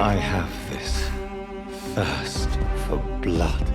I have this thirst for blood.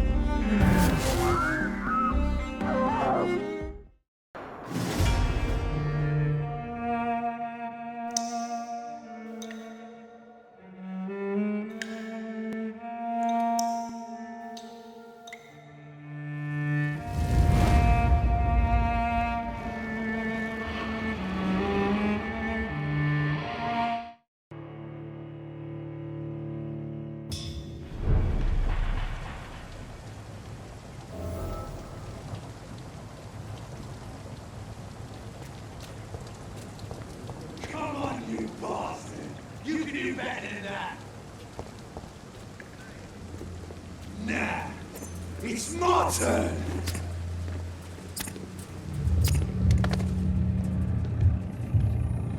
It's my turn!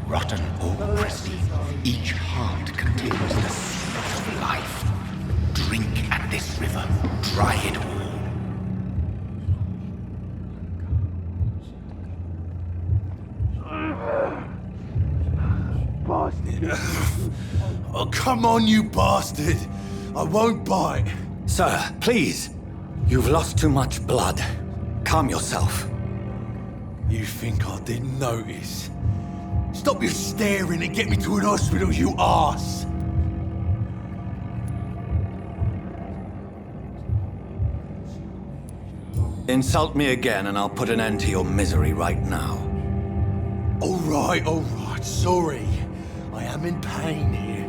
Rotten or pristine, each heart contains the secret of life. Drink at this river, dry it all. Bastard. Oh, come on, you bastard! I won't bite! Sir, please. You've lost too much blood. Calm yourself. You think I didn't notice? Stop your staring and get me to an hospital, you arse! Insult me again and I'll put an end to your misery right now. Alright, sorry. I am in pain here.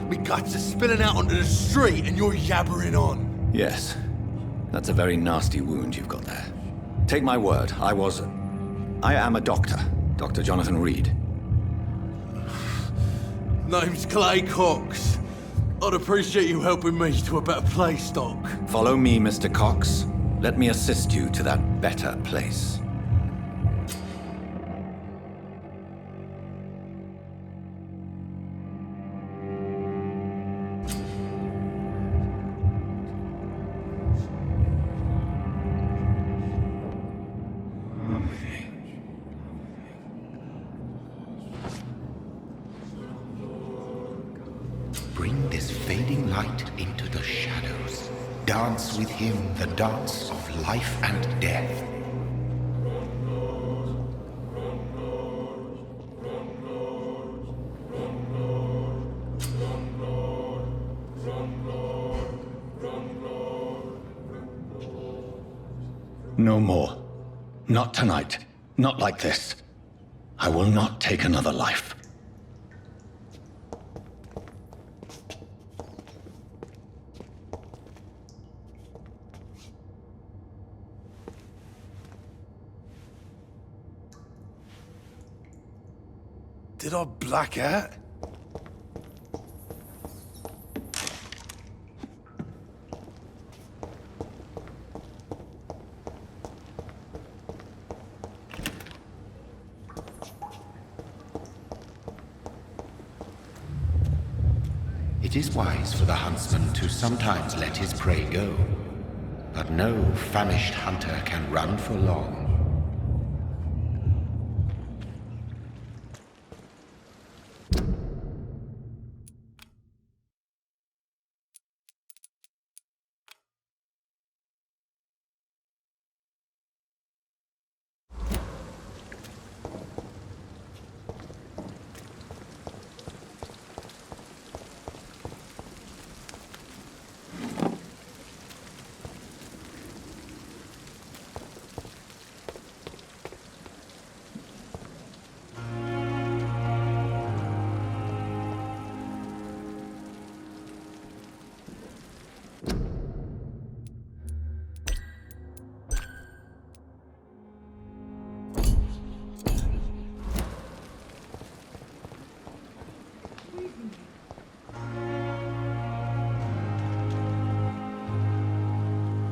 My guts are spilling out onto the street and you're yabbering on. Yes. That's a very nasty wound you've got there. Take my word, I am a doctor. Dr. Jonathan Reid. Name's Clay Cox. I'd appreciate you helping me to a better place, Doc. Follow me, Mr. Cox. Let me assist you to that better place. Bring this fading light into the shadows. Dance with him the dance of life and death. No more. Not tonight. Not like this. I will not take another life. Did I black out? It is wise for the huntsman to sometimes let his prey go, but no famished hunter can run for long.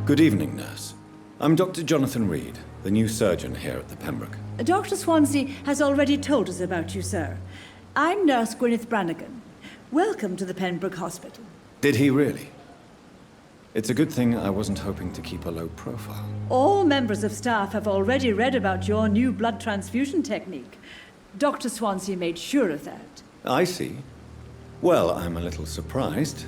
Good evening, nurse. I'm Dr. Jonathan Reid, the new surgeon here at the Pembroke. Dr. Swansea has already told us about you, sir. I'm Nurse Gwyneth Brannigan. Welcome to the Pembroke Hospital. Did he really? It's a good thing I wasn't hoping to keep a low profile. All members of staff have already read about your new blood transfusion technique. Dr. Swansea made sure of that. I see. Well, I'm a little surprised,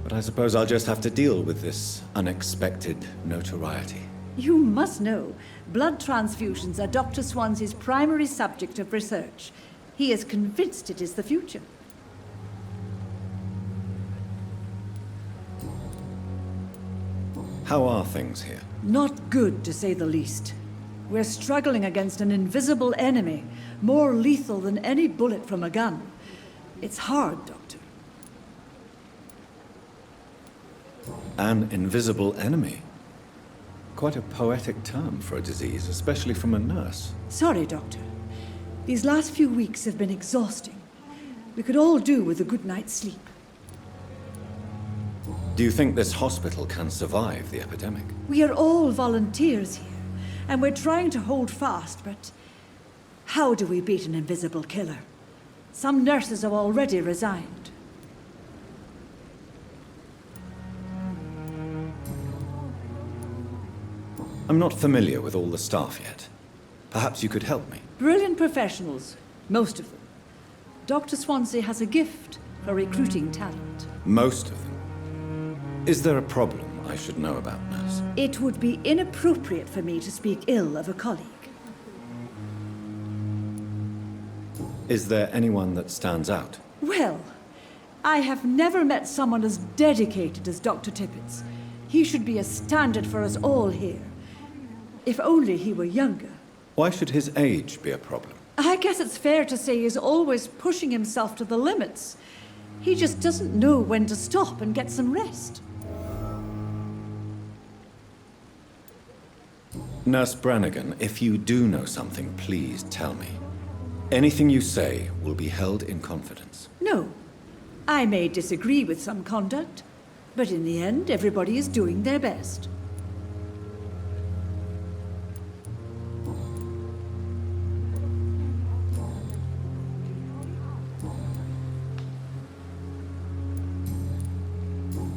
but I suppose I'll just have to deal with this unexpected notoriety. You must know, blood transfusions are Dr. Swansea's primary subject of research. He is convinced it is the future. How are things here? Not good, to say the least. We're struggling against an invisible enemy, more lethal than any bullet from a gun. It's hard, Doctor. An invisible enemy? Quite a poetic term for a disease, especially from a nurse. Sorry, Doctor. These last few weeks have been exhausting. We could all do with a good night's sleep. Do you think this hospital can survive the epidemic? We are all volunteers here, and we're trying to hold fast, but how do we beat an invisible killer? Some nurses have already resigned. I'm not familiar with all the staff yet. Perhaps you could help me. Brilliant professionals, most of them. Dr. Swansea has a gift for recruiting talent. Most of them. Is there a problem I should know about, nurse? It would be inappropriate for me to speak ill of a colleague. Is there anyone that stands out? Well, I have never met someone as dedicated as Dr. Tippett's. He should be a standard for us all here. If only he were younger. Why should his age be a problem? I guess it's fair to say he's always pushing himself to the limits. He just doesn't know when to stop and get some rest. Nurse Brannigan, if you do know something, please tell me. Anything you say will be held in confidence. No. I may disagree with some conduct, but in the end, everybody is doing their best.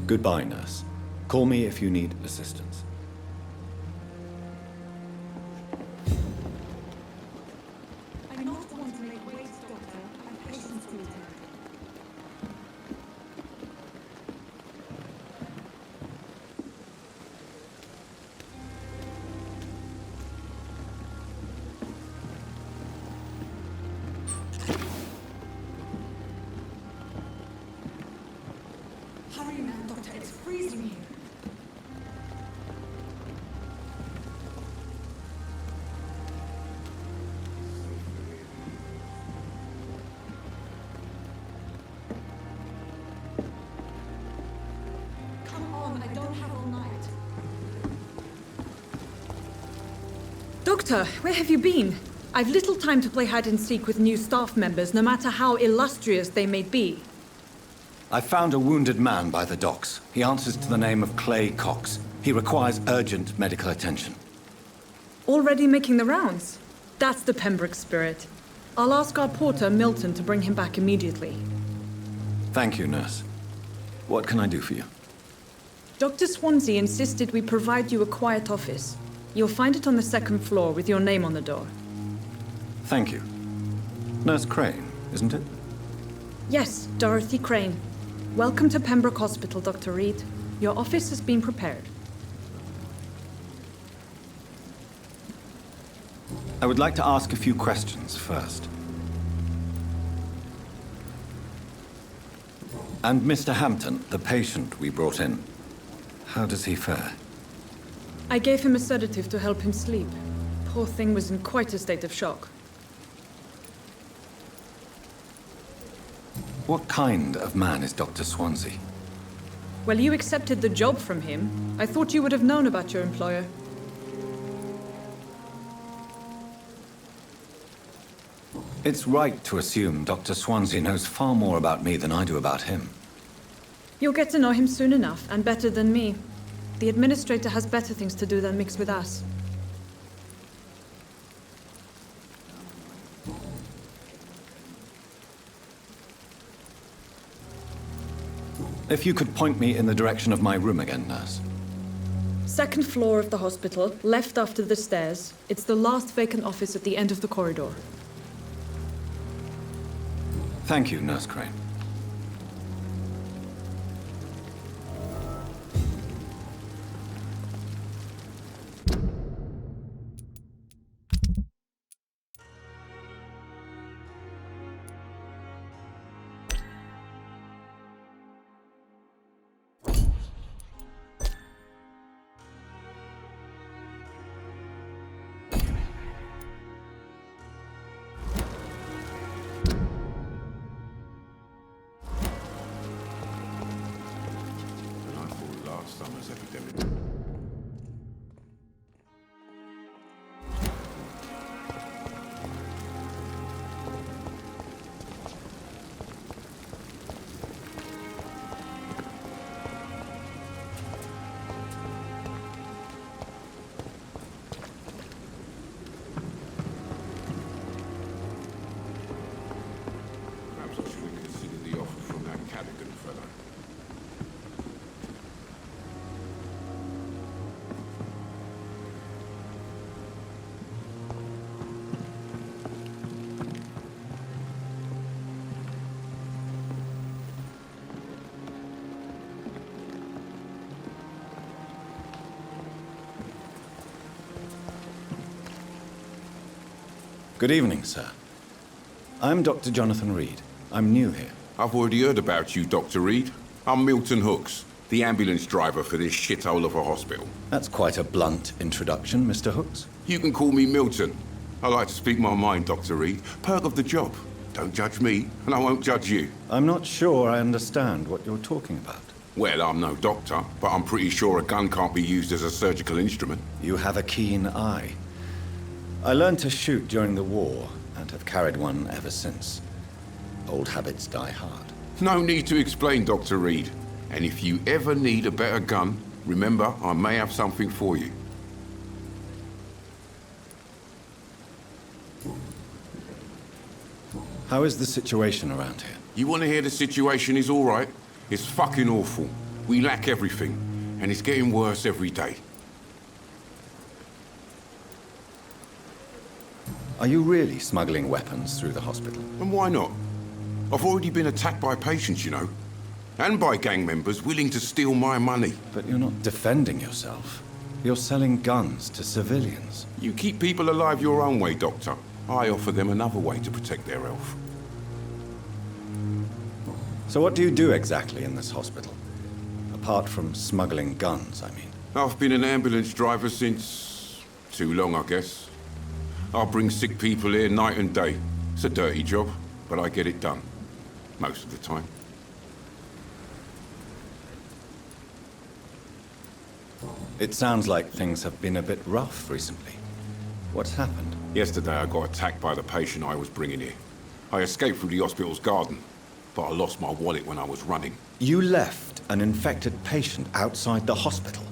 Goodbye, nurse. Call me if you need assistance. I not want to make waste, Doctor. My patients will tell. Hurry, man, Doctor. It's freezing here. Come on, I don't have all night. Doctor, where have you been? I've little time to play hide and seek with new staff members, no matter how illustrious they may be. I found a wounded man by the docks. He answers to the name of Clay Cox. He requires urgent medical attention. Already making the rounds? That's the Pembroke spirit. I'll ask our porter, Milton, to bring him back immediately. Thank you, nurse. What can I do for you? Dr. Swansea insisted we provide you a quiet office. You'll find it on the second floor with your name on the door. Thank you. Nurse Crane, isn't it? Yes, Dorothy Crane. Welcome to Pembroke Hospital, Dr. Reid. Your office has been prepared. I would like to ask a few questions first. And Mr. Hampton, the patient we brought in, how does he fare? I gave him a sedative to help him sleep. Poor thing was in quite a state of shock. What kind of man is Dr. Swansea? Well, you accepted the job from him. I thought you would have known about your employer. It's right to assume Dr. Swansea knows far more about me than I do about him. You'll get to know him soon enough, and better than me. The administrator has better things to do than mix with us. If you could point me in the direction of my room again, nurse. Second floor of the hospital, left after the stairs. It's the last vacant office at the end of the corridor. Thank you, Nurse Crane. Alzheimer's epidemic. Perhaps I should have considered the offer from that Cadigan fellow. Good evening, sir. I'm Dr. Jonathan Reid. I'm new here. I've already heard about you, Dr. Reid. I'm Milton Hooks, the ambulance driver for this shithole of a hospital. That's quite a blunt introduction, Mr. Hooks. You can call me Milton. I like to speak my mind, Dr. Reid. Perk of the job. Don't judge me, and I won't judge you. I'm not sure I understand what you're talking about. Well, I'm no doctor, but I'm pretty sure a gun can't be used as a surgical instrument. You have a keen eye. I learned to shoot during the war, and have carried one ever since. Old habits die hard. No need to explain, Dr. Reid. And if you ever need a better gun, remember, I may have something for you. How is the situation around here? You want to hear the situation is all right? It's fucking awful. We lack everything, and it's getting worse every day. Are you really smuggling weapons through the hospital? And why not? I've already been attacked by patients, you know. And by gang members willing to steal my money. But you're not defending yourself. You're selling guns to civilians. You keep people alive your own way, Doctor. I offer them another way to protect their health. So what do you do exactly in this hospital? Apart from smuggling guns, I mean. I've been an ambulance driver since... too long, I guess. I'll bring sick people here night and day. It's a dirty job, but I get it done. Most of the time. It sounds like things have been a bit rough recently. What's happened? Yesterday I got attacked by the patient I was bringing here. I escaped through the hospital's garden, but I lost my wallet when I was running. You left an infected patient outside the hospital.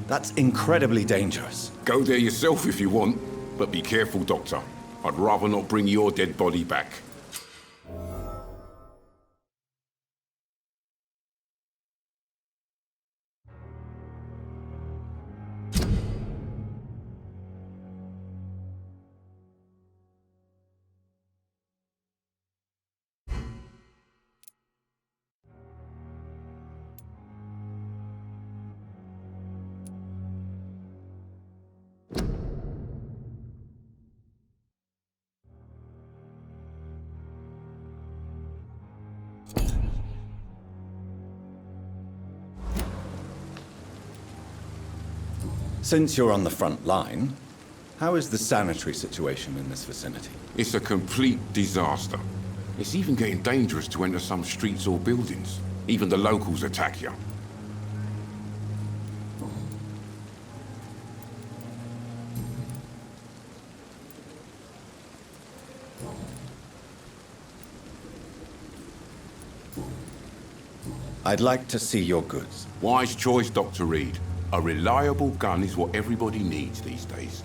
That's incredibly dangerous. Go there yourself if you want, but be careful, Doctor. I'd rather not bring your dead body back. Since you're on the front line, how is the sanitary situation in this vicinity? It's a complete disaster. It's even getting dangerous to enter some streets or buildings. Even the locals attack you. I'd like to see your goods. Wise choice, Dr. Reid. A reliable gun is what everybody needs these days.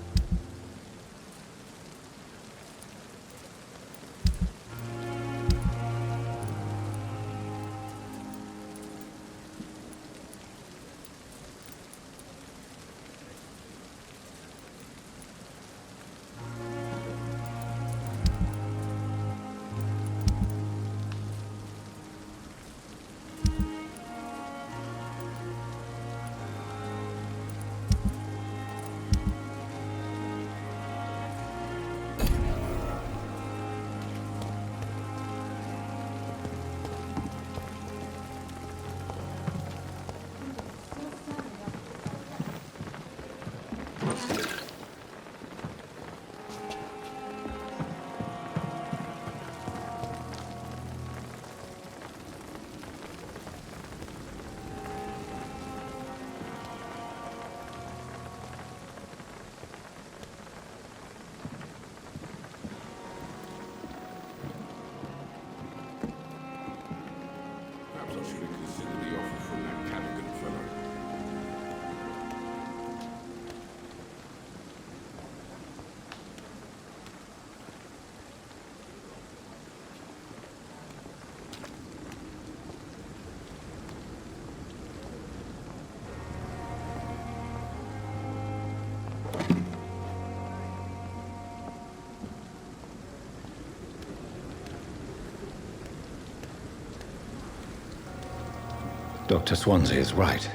Dr. Swansea is right.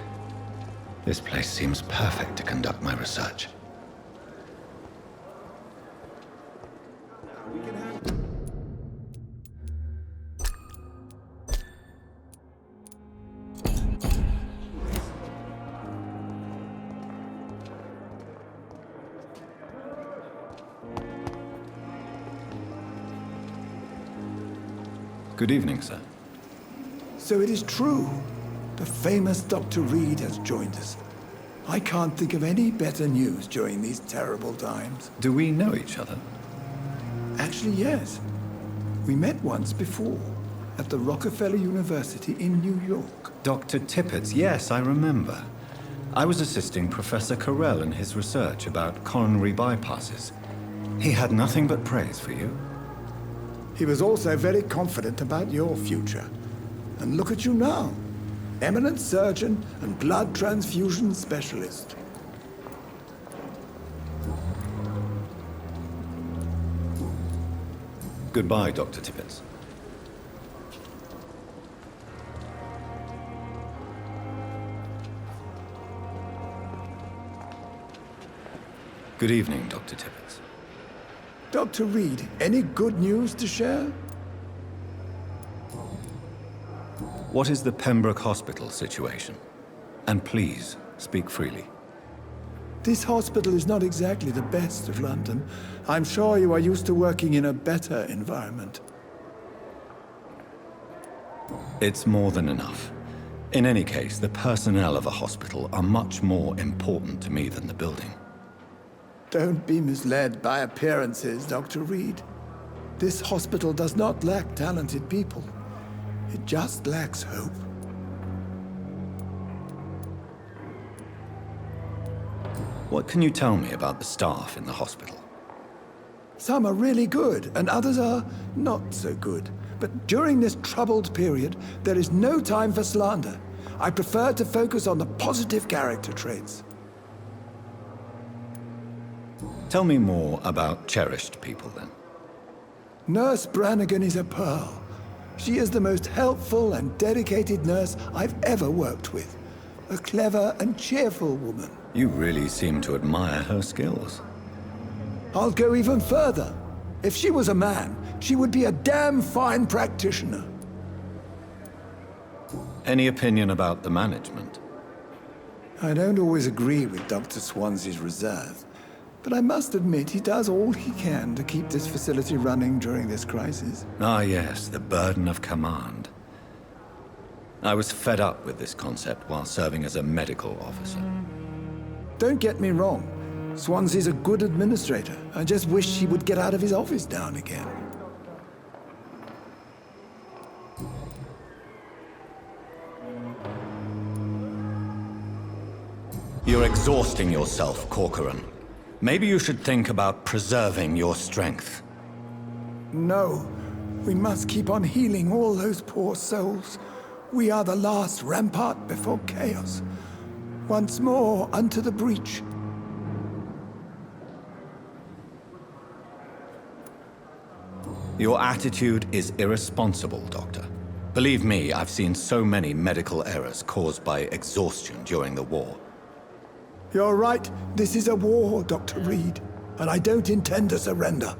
This place seems perfect to conduct my research. Good evening, sir. So it is true. The famous Dr. Reid has joined us. I can't think of any better news during these terrible times. Do we know each other? Actually, yes. We met once before, at the Rockefeller University in New York. Dr. Tippett's, yes, I remember. I was assisting Professor Carell in his research about coronary bypasses. He had nothing but praise for you. He was also very confident about your future. And look at you now. Eminent surgeon and blood transfusion specialist. Goodbye, Dr. Tippett. Good evening, Dr. Tippett. Dr. Reid, any good news to share? What is the Pembroke Hospital situation? And please, speak freely. This hospital is not exactly the best of London. I'm sure you are used to working in a better environment. It's more than enough. In any case, the personnel of a hospital are much more important to me than the building. Don't be misled by appearances, Dr. Reid. This hospital does not lack talented people. It just lacks hope. What can you tell me about the staff in the hospital? Some are really good, and others are not so good. But during this troubled period, there is no time for slander. I prefer to focus on the positive character traits. Tell me more about cherished people, then. Nurse Brannigan is a pearl. She is the most helpful and dedicated nurse I've ever worked with. A clever and cheerful woman. You really seem to admire her skills. I'll go even further. If she was a man, she would be a damn fine practitioner. Any opinion about the management? I don't always agree with Dr. Swansea's reserve, but I must admit he does all he can to keep this facility running during this crisis. Ah, yes, the burden of command. I was fed up with this concept while serving as a medical officer. Don't get me wrong. Swansea's a good administrator. I just wish he would get out of his office down again. You're exhausting yourself, Corcoran. Maybe you should think about preserving your strength. No, we must keep on healing all those poor souls. We are the last rampart before chaos. Once more unto the breach. Your attitude is irresponsible, Doctor. Believe me, I've seen so many medical errors caused by exhaustion during the war. You're right. This is a war, Dr. Reid, and I don't intend to surrender.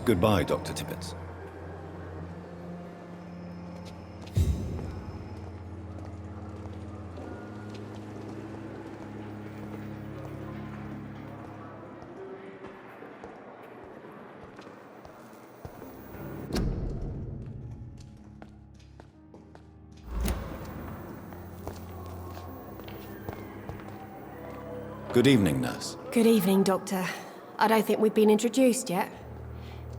Goodbye, Dr. Tippett. Good evening, nurse. Good evening, Doctor. I don't think we've been introduced yet.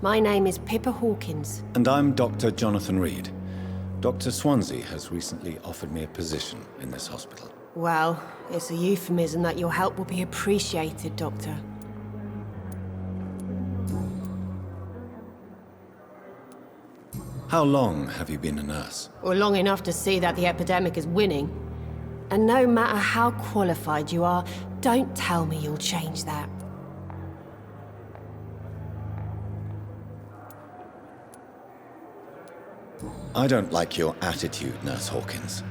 My name is Pippa Hawkins. And I'm Dr. Jonathan Reid. Dr. Swansea has recently offered me a position in this hospital. Well, it's a euphemism that your help will be appreciated, Doctor. How long have you been a nurse? Well, long enough to see that the epidemic is winning. And no matter how qualified you are, Don't tell me you'll change that. I don't like your attitude, Nurse Hawkins.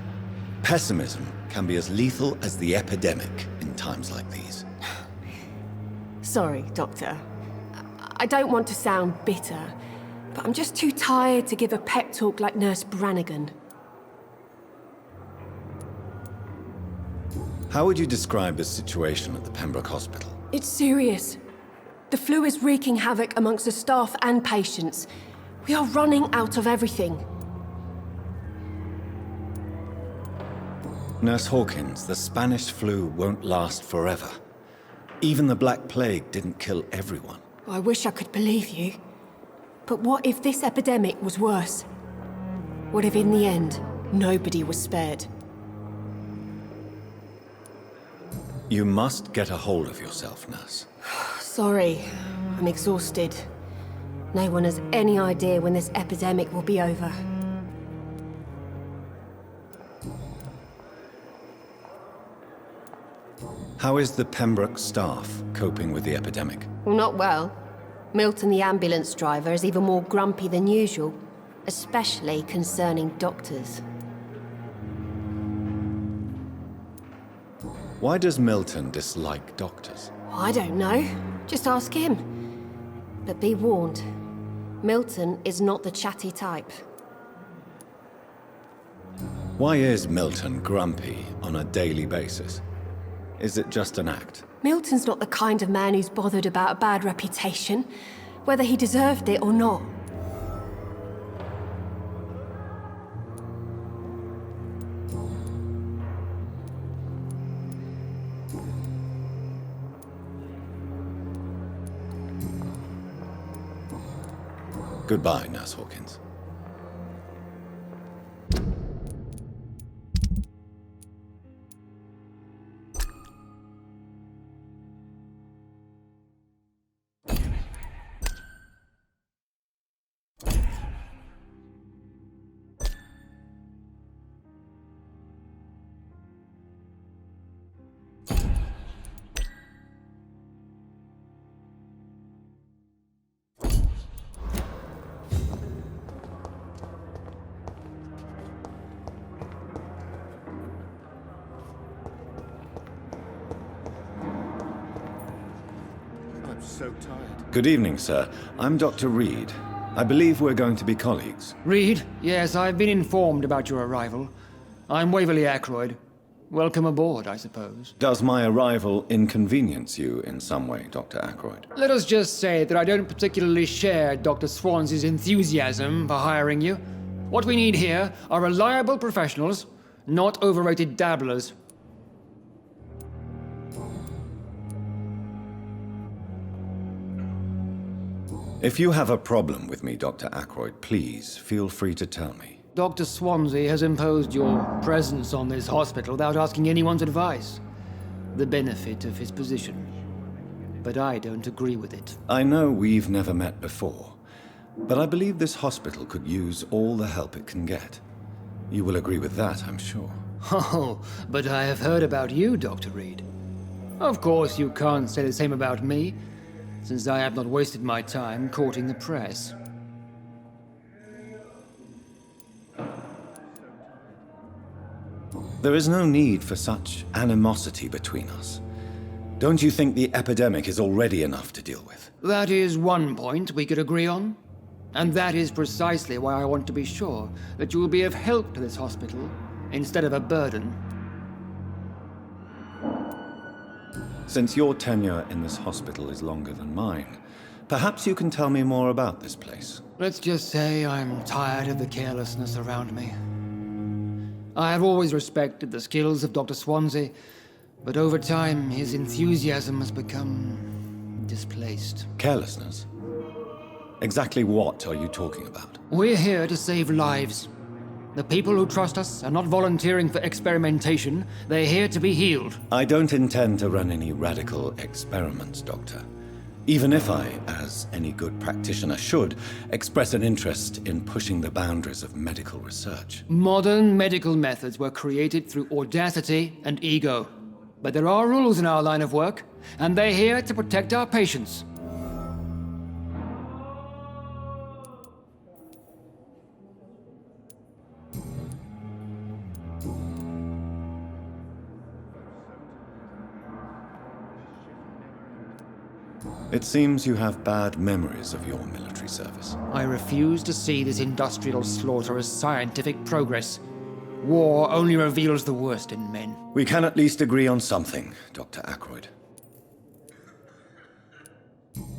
Pessimism can be as lethal as the epidemic in times like these. Sorry, Doctor. I don't want to sound bitter, but I'm just too tired to give a pep talk like Nurse Brannigan. How would you describe the situation at the Pembroke Hospital? It's serious. The flu is wreaking havoc amongst the staff and patients. We are running out of everything. Nurse Hawkins, the Spanish flu won't last forever. Even the Black Plague didn't kill everyone. I wish I could believe you. But what if this epidemic was worse? What if in the end, nobody was spared? You must get a hold of yourself, Nurse. Sorry, I'm exhausted. No one has any idea when this epidemic will be over. How is the Pembroke staff coping with the epidemic? Well, not well. Milton, the ambulance driver, is even more grumpy than usual, especially concerning doctors. Why does Milton dislike doctors? I don't know. Just ask him. But be warned, Milton is not the chatty type. Why is Milton grumpy on a daily basis? Is it just an act? Milton's not the kind of man who's bothered about a bad reputation, whether he deserved it or not. Goodbye, Nurse Hawkins. So tired. Good evening, sir. I'm Dr. Reid. I believe we're going to be colleagues. Reid? Yes, I've been informed about your arrival. I'm Waverly Ackroyd. Welcome aboard, I suppose. Does my arrival inconvenience you in some way, Dr. Ackroyd? Let us just say that I don't particularly share Dr. Swansea's enthusiasm for hiring you. What we need here are reliable professionals, not overrated dabblers. If you have a problem with me, Dr. Ackroyd, please feel free to tell me. Dr. Swansea has imposed your presence on this hospital without asking anyone's advice. The benefit of his position. But I don't agree with it. I know we've never met before, but I believe this hospital could use all the help it can get. You will agree with that, I'm sure. Oh, but I have heard about you, Dr. Reid. Of course, you can't say the same about me, since I have not wasted my time courting the press. There is no need for such animosity between us. Don't you think the epidemic is already enough to deal with? That is one point we could agree on. And that is precisely why I want to be sure that you will be of help to this hospital, instead of a burden. Since your tenure in this hospital is longer than mine, perhaps you can tell me more about this place. Let's just say I'm tired of the carelessness around me. I have always respected the skills of Dr. Swansea, but over time his enthusiasm has become displaced. Carelessness? Exactly what are you talking about? We're here to save lives. The people who trust us are not volunteering for experimentation. They're here to be healed. I don't intend to run any radical experiments, Doctor. Even if I, as any good practitioner should, express an interest in pushing the boundaries of medical research. Modern medical methods were created through audacity and ego. But there are rules in our line of work, and they're here to protect our patients. It seems you have bad memories of your military service. I refuse to see this industrial slaughter as scientific progress. War only reveals the worst in men. We can at least agree on something, Dr. Ackroyd.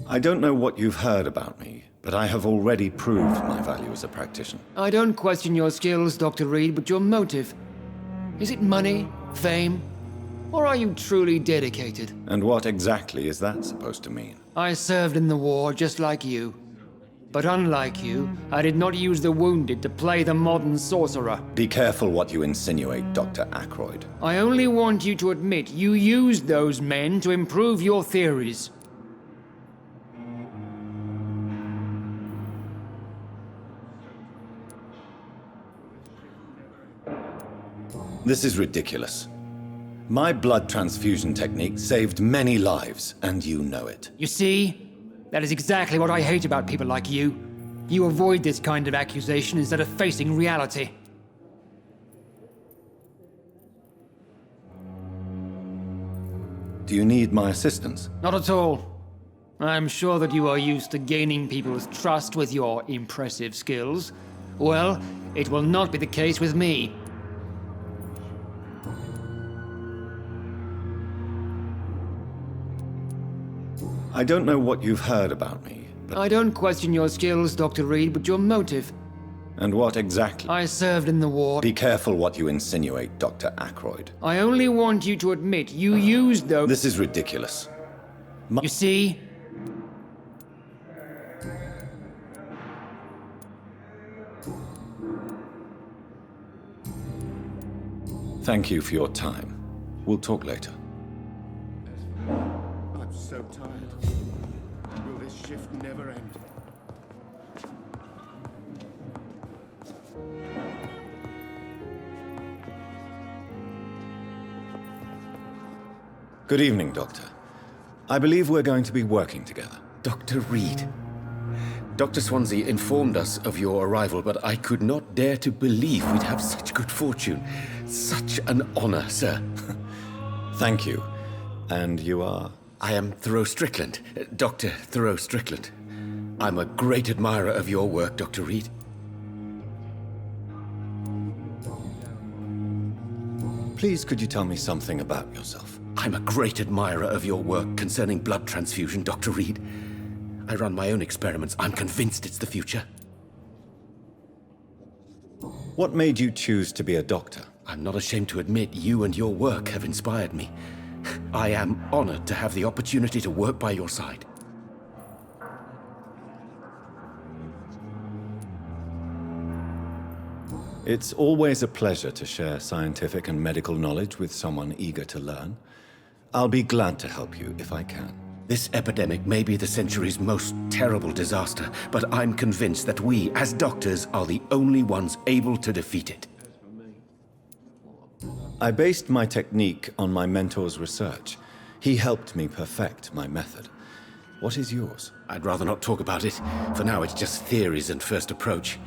I don't know what you've heard about me, but I have already proved my value as a practitioner. I don't question your skills, Dr. Reid, but your motive. Is it money, fame, or are you truly dedicated? And what exactly is that supposed to mean? I served in the war just like you. But unlike you, I did not use the wounded to play the modern sorcerer. Be careful what you insinuate, Dr. Ackroyd. I only want you to admit you used those men to improve your theories. This is ridiculous. My blood transfusion technique saved many lives, and you know it. You see? That is exactly what I hate about people like you. You avoid this kind of accusation instead of facing reality. Do you need my assistance? Not at all. I'm sure that you are used to gaining people's trust with your impressive skills. Well, it will not be the case with me. I don't know what you've heard about me, but... I don't question your skills, Dr. Reid, but your motive. And what exactly? I served in the war. Be careful what you insinuate, Dr. Ackroyd. I only want you to admit you used those... This is ridiculous. You see? Thank you for your time. We'll talk later. I'm so tired. Will this shift never end? Good evening, Doctor. I believe we're going to be working together. Dr. Reid. Dr. Swansea informed us of your arrival, but I could not dare to believe we'd have such good fortune. Such an honor, sir. Thank you. And you are? I am Thoreau Strickland, Dr. Thoreau Strickland. I'm a great admirer of your work, Dr. Reid. Please, could you tell me something about yourself? I'm a great admirer of your work concerning blood transfusion, Dr. Reid. I run my own experiments. I'm convinced it's the future. What made you choose to be a doctor? I'm not ashamed to admit you and your work have inspired me. I am honored to have the opportunity to work by your side. It's always a pleasure to share scientific and medical knowledge with someone eager to learn. I'll be glad to help you if I can. This epidemic may be the century's most terrible disaster, but I'm convinced that we, as doctors, are the only ones able to defeat it. I based my technique on my mentor's research. He helped me perfect my method. What is yours? I'd rather not talk about it. For now, it's just theories and first approach.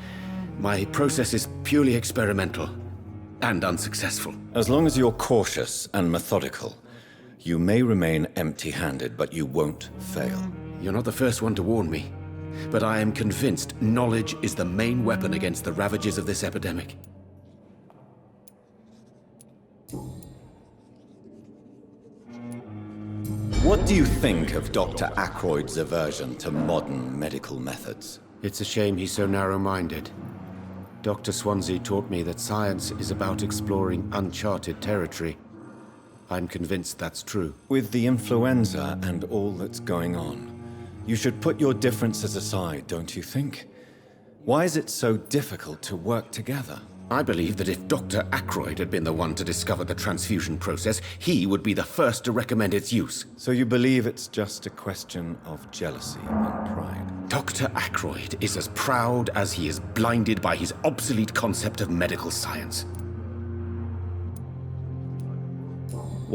My process is purely experimental and unsuccessful. As long as you're cautious and methodical, you may remain empty-handed, but you won't fail. You're not the first one to warn me, but I am convinced knowledge is the main weapon against the ravages of this epidemic. What do you think of Dr. Ackroyd's aversion to modern medical methods? It's a shame he's so narrow-minded. Dr. Swansea taught me that science is about exploring uncharted territory. I'm convinced that's true. With the influenza and all that's going on, you should put your differences aside, don't you think? Why is it so difficult to work together? I believe that if Dr. Ackroyd had been the one to discover the transfusion process, he would be the first to recommend its use. So you believe it's just a question of jealousy and pride? Dr. Ackroyd is as proud as he is blinded by his obsolete concept of medical science.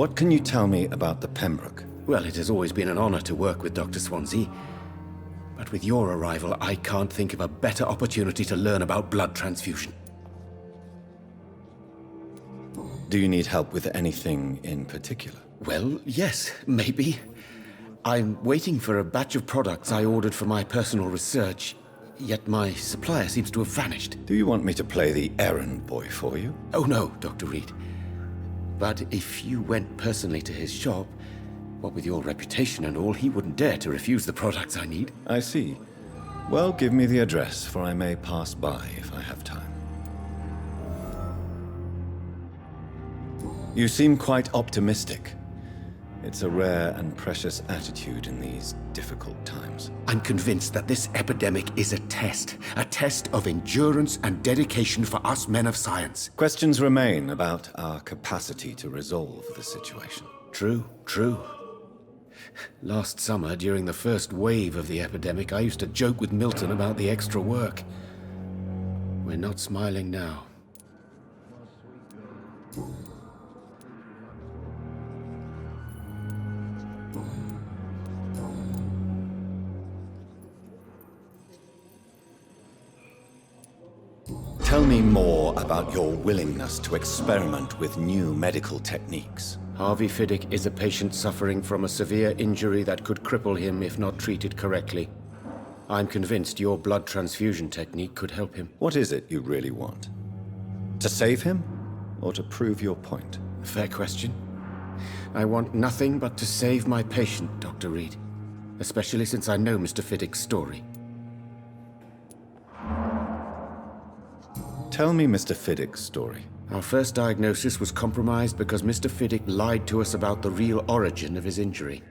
What can you tell me about the Pembroke? Well, it has always been an honor to work with Dr. Swansea. But with your arrival, I can't think of a better opportunity to learn about blood transfusion. Do you need help with anything in particular? Well, yes, maybe. I'm waiting for a batch of products I ordered for my personal research, yet my supplier seems to have vanished. Do you want me to play the errand boy for you? Oh no, Dr. Reid. But if you went personally to his shop, what with your reputation and all, he wouldn't dare to refuse the products I need. I see. Well, give me the address, for I may pass by if I have time. You seem quite optimistic. It's a rare and precious attitude in these difficult times. I'm convinced that this epidemic is a test of endurance and dedication for us men of science. Questions remain about our capacity to resolve the situation. True. Last summer, during the first wave of the epidemic, I used to joke with Milton about the extra work. We're not smiling now. Tell me more about your willingness to experiment with new medical techniques. Harvey Fiddick is a patient suffering from a severe injury that could cripple him if not treated correctly. I'm convinced your blood transfusion technique could help him. What is it you really want? To save him, or to prove your point? Fair question. I want nothing but to save my patient, Dr. Reid. Especially since I know Mr. Fiddick's story. Tell me Mr. Fiddick's story. Our first diagnosis was compromised because Mr. Fiddick lied to us about the real origin of his injury.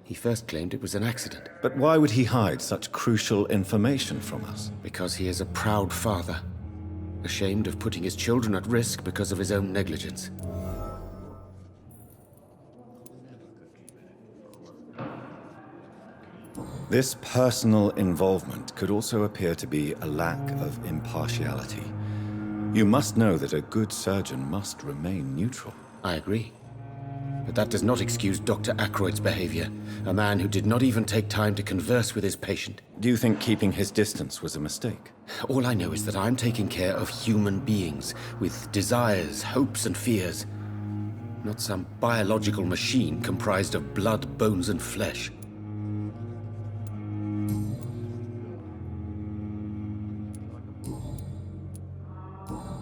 He first claimed it was an accident. But why would he hide such crucial information from us? Because he is a proud father, ashamed of putting his children at risk because of his own negligence. This personal involvement could also appear to be a lack of impartiality. You must know that a good surgeon must remain neutral. I agree. But that does not excuse Dr. Ackroyd's behavior, a man who did not even take time to converse with his patient. Do you think keeping his distance was a mistake? All I know is that I'm taking care of human beings with desires, hopes, and fears. Not some biological machine comprised of blood, bones, and flesh.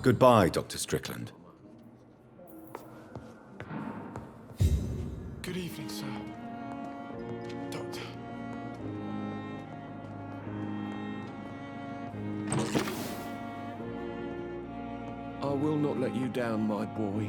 Goodbye, Dr. Strickland. Good evening, sir. Doctor. I will not let you down, my boy.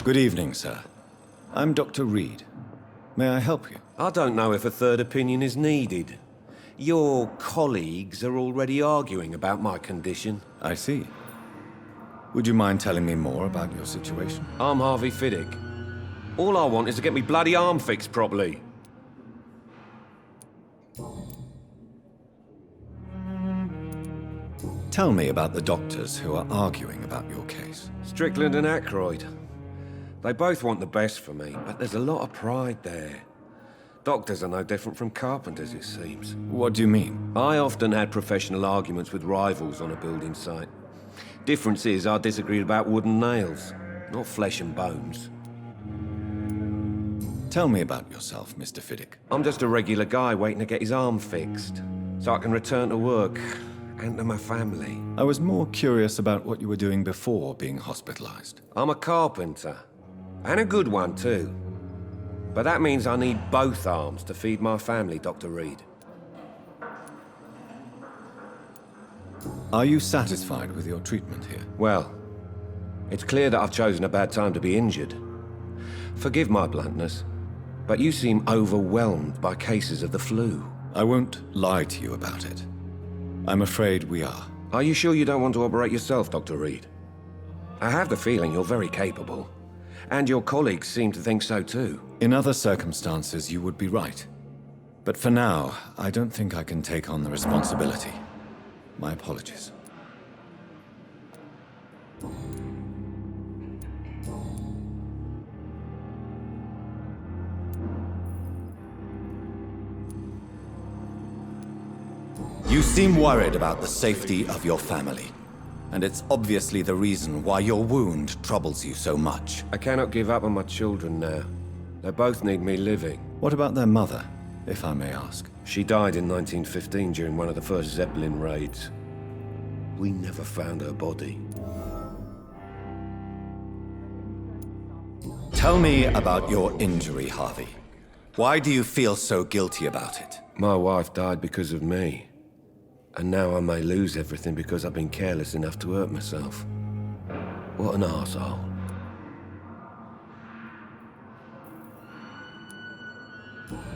Good evening, sir. I'm Dr. Reid. May I help you? I don't know if a third opinion is needed. Your colleagues are already arguing about my condition. I see. Would you mind telling me more about your situation? I'm Harvey Fiddick. All I want is to get me bloody arm fixed properly. Tell me about the doctors who are arguing about your case. Strickland and Ackroyd. They both want the best for me, but there's a lot of pride there. Doctors are no different from carpenters, it seems. What do you mean? I often had professional arguments with rivals on a building site. Difference is, I disagreed about wooden nails, not flesh and bones. Tell me about yourself, Mr. Fiddick. I'm just a regular guy waiting to get his arm fixed, so I can return to work and to my family. I was more curious about what you were doing before being hospitalized. I'm a carpenter, and a good one too. But that means I need both arms to feed my family, Dr. Reid. Are you satisfied with your treatment here? Well, it's clear that I've chosen a bad time to be injured. Forgive my bluntness, but you seem overwhelmed by cases of the flu. I won't lie to you about it. I'm afraid we are. Are you sure you don't want to operate yourself, Dr. Reid? I have the feeling you're very capable, and your colleagues seem to think so too. In other circumstances, you would be right. But for now, I don't think I can take on the responsibility. My apologies. You seem worried about the safety of your family. And it's obviously the reason why your wound troubles you so much. I cannot give up on my children now. They both need me living. What about their mother, if I may ask? She died in 1915 during one of the first Zeppelin raids. We never found her body. Tell me about your injury, Harvey. Why do you feel so guilty about it? My wife died because of me. And now I may lose everything because I've been careless enough to hurt myself. What an arsehole.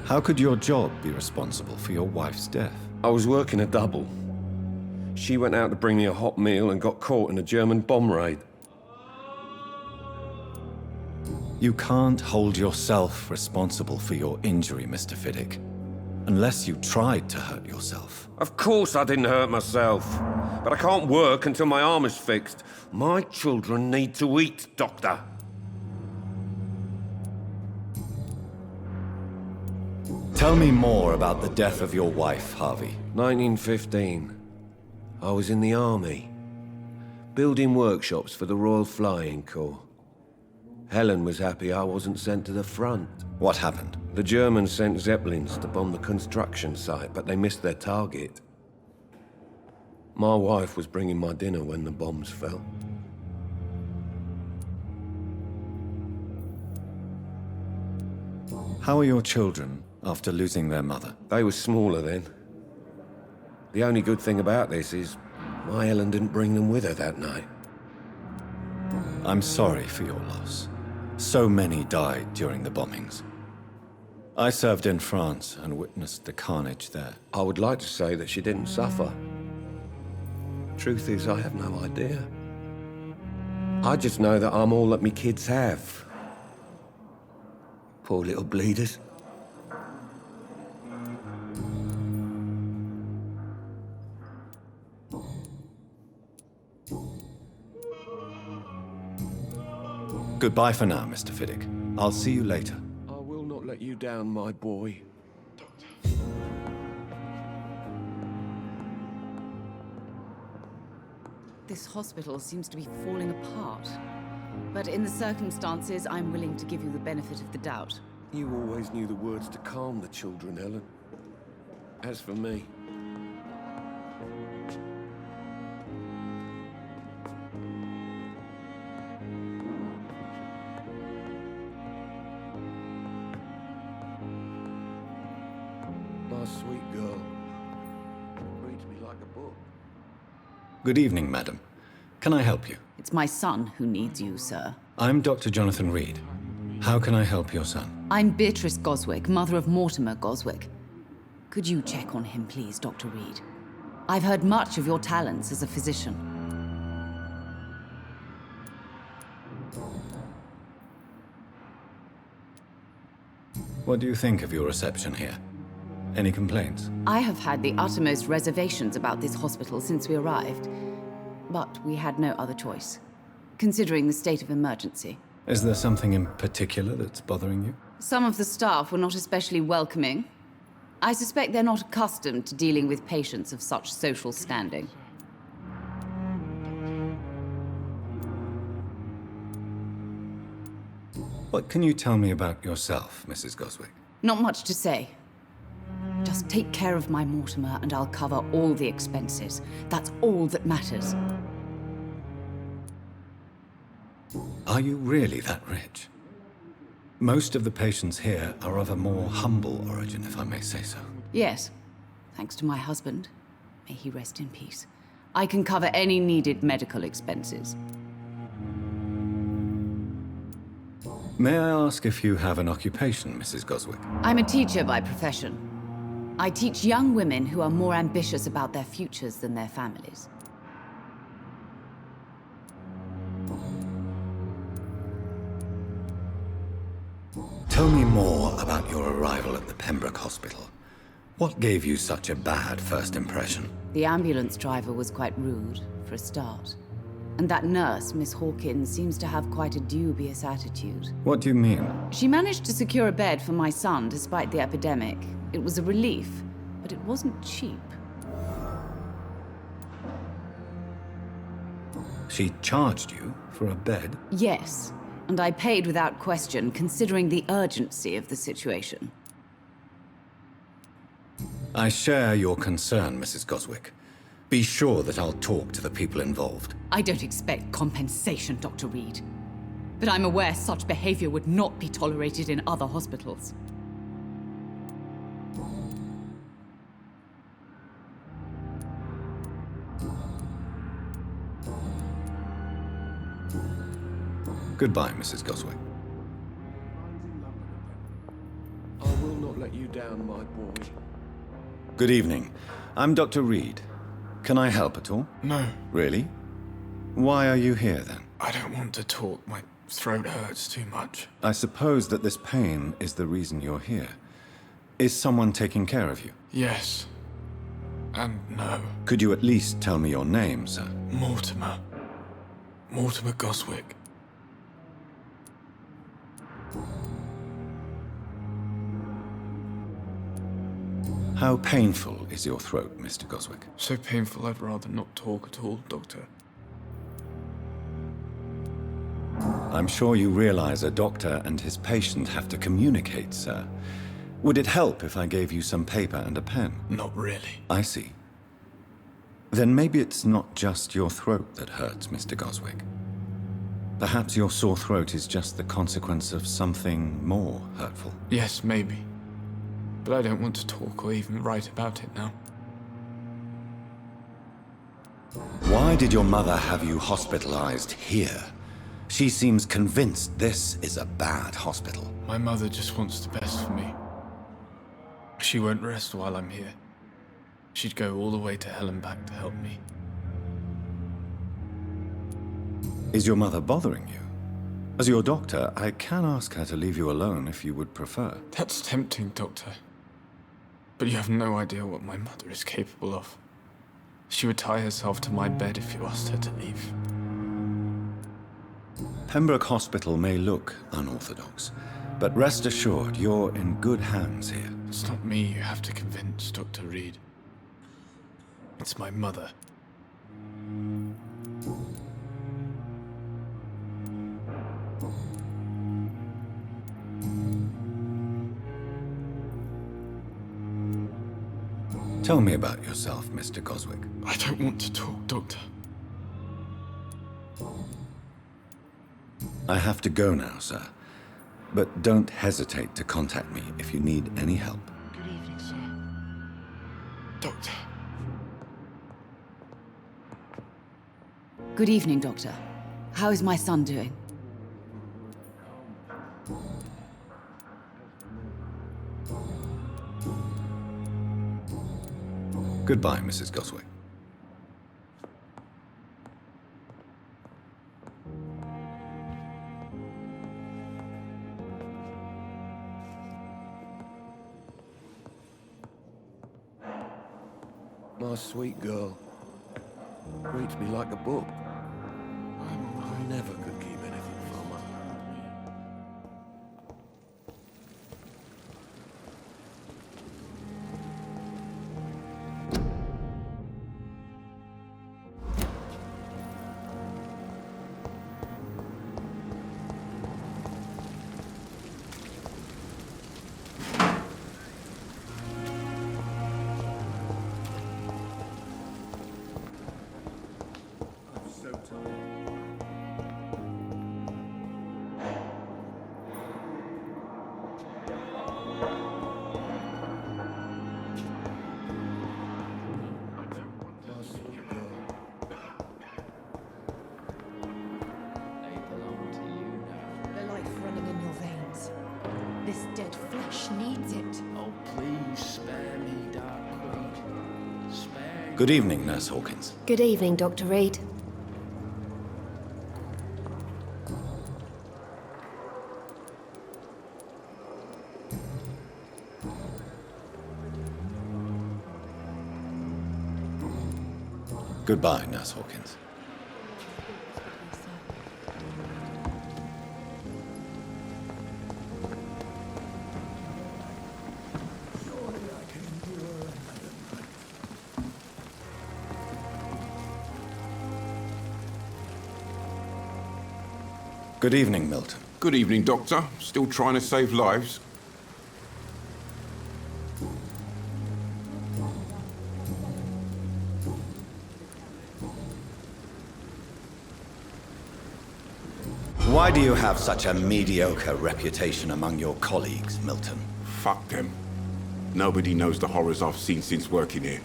How could your job be responsible for your wife's death? I was working a double. She went out to bring me a hot meal and got caught in a German bomb raid. You can't hold yourself responsible for your injury, Mr. Fiddick. Unless you tried to hurt yourself. Of course I didn't hurt myself. But I can't work until my arm is fixed. My children need to eat, Doctor. Tell me more about the death of your wife, Harvey. 1915. I was in the army. Building workshops for the Royal Flying Corps. Helen was happy I wasn't sent to the front. What happened? The Germans sent Zeppelins to bomb the construction site, but they missed their target. My wife was bringing my dinner when the bombs fell. How are your children after losing their mother? They were smaller then. The only good thing about this is my Helen didn't bring them with her that night. I'm sorry for your loss. So many died during the bombings. I served in France and witnessed the carnage there. I would like to say that she didn't suffer. Truth is, I have no idea. I just know that I'm all that me kids have. Poor little bleeders. Goodbye for now, Mr. Fiddick. I'll see you later. I will not let you down, my boy. This hospital seems to be falling apart. But in the circumstances, I'm willing to give you the benefit of the doubt. You always knew the words to calm the children, Helen. As for me... my sweet girl reads me like a book. Good evening, madam. Can I help you? It's my son who needs you, sir. I'm Dr. Jonathan Reid. How can I help your son? I'm Beatrice Goswick, mother of Mortimer Goswick. Could you check on him, please, Dr. Reid? I've heard much of your talents as a physician. What do you think of your reception here? Any complaints? I have had the uttermost reservations about this hospital since we arrived. But we had no other choice, considering the state of emergency. Is there something in particular that's bothering you? Some of the staff were not especially welcoming. I suspect they're not accustomed to dealing with patients of such social standing. What can you tell me about yourself, Mrs. Goswick? Not much to say. Just take care of my Mortimer and I'll cover all the expenses. That's all that matters. Are you really that rich? Most of the patients here are of a more humble origin, if I may say so. Yes, thanks to my husband. May he rest in peace. I can cover any needed medical expenses. May I ask if you have an occupation, Mrs. Goswick? I'm a teacher by profession. I teach young women who are more ambitious about their futures than their families. Tell me more about your arrival at the Pembroke Hospital. What gave you such a bad first impression? The ambulance driver was quite rude, for a start. And that nurse, Miss Hawkins, seems to have quite a dubious attitude. What do you mean? She managed to secure a bed for my son despite the epidemic. It was a relief, but it wasn't cheap. She charged you for a bed? Yes, and I paid without question, considering the urgency of the situation. I share your concern, Mrs. Goswick. Be sure that I'll talk to the people involved. I don't expect compensation, Dr. Reid. But I'm aware such behavior would not be tolerated in other hospitals. Goodbye, Mrs. Goswick. I will not let you down, my boy. Good evening. I'm Dr. Reid. Can I help at all? No. Really? Why are you here, then? I don't want to talk. My throat hurts too much. I suppose that this pain is the reason you're here. Is someone taking care of you? Yes. And no. Could you at least tell me your name, sir? Mortimer. Mortimer Goswick. How painful is your throat, Mr. Goswick? So painful I'd rather not talk at all, Doctor. I'm sure you realize a doctor and his patient have to communicate, sir. Would it help if I gave you some paper and a pen? Not really. I see. Then maybe it's not just your throat that hurts, Mr. Goswick. Perhaps your sore throat is just the consequence of something more hurtful. Yes, maybe. But I don't want to talk or even write about it now. Why did your mother have you hospitalized here? She seems convinced this is a bad hospital. My mother just wants the best for me. She won't rest while I'm here. She'd go all the way to hell and back to help me. Is your mother bothering you? As your doctor, I can ask her to leave you alone if you would prefer. That's tempting, Doctor. But you have no idea what my mother is capable of. She would tie herself to my bed if you asked her to leave. Pembroke Hospital may look unorthodox, but rest assured you're in good hands here. It's not me you have to convince, Dr. Reid. It's my mother. Tell me about yourself, Mr. Goswick. I don't want to talk, Doctor. I have to go now, sir. But don't hesitate to contact me if you need any help. Good evening, sir. Doctor. Good evening, Doctor. How is my son doing? Goodbye, Mrs. Goswick. My sweet girl. Reads me like a book. I never could keep anything from her. dead flesh needs it. Oh, please spare me, Dark Queen. Spare me. Good evening, Nurse Hawkins. Good evening, Dr. Reid. Goodbye, Nurse Hawkins. Good evening, Milton. Good evening, Doctor. Still trying to save lives? Why do you have such a mediocre reputation among your colleagues, Milton? Fuck them. Nobody knows the horrors I've seen since working here.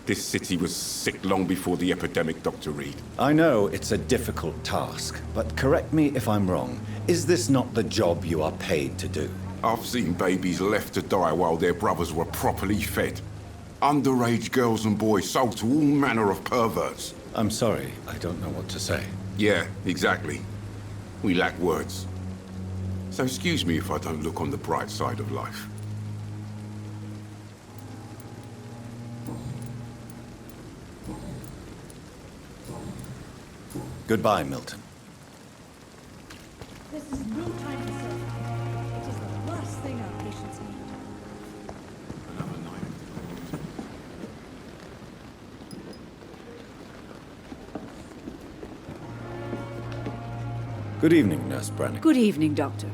This city was sick long before the epidemic, Dr. Reid. I know it's a difficult task, but correct me if I'm wrong. Is this not the job you are paid to do? I've seen babies left to die while their brothers were properly fed. Underage girls and boys sold to all manner of perverts. I'm sorry, I don't know what to say. Yeah, exactly. We lack words. So excuse me if I don't look on the bright side of life. Goodbye, Milton. This is no time to serve. It is the last thing our patients need. Good evening, Nurse Brannigan. Good evening, Doctor.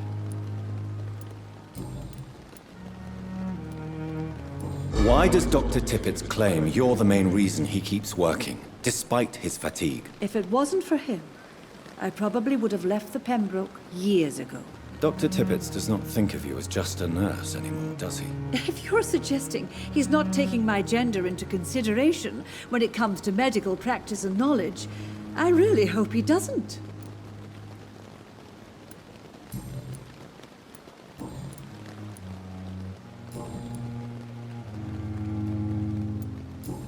Why does Dr. Tippett's claim you're the main reason he keeps working, despite his fatigue? If it wasn't for him, I probably would have left the Pembroke years ago. Dr. Tippett does not think of you as just a nurse anymore, does he? If you're suggesting he's not taking my gender into consideration when it comes to medical practice and knowledge, I really hope he doesn't.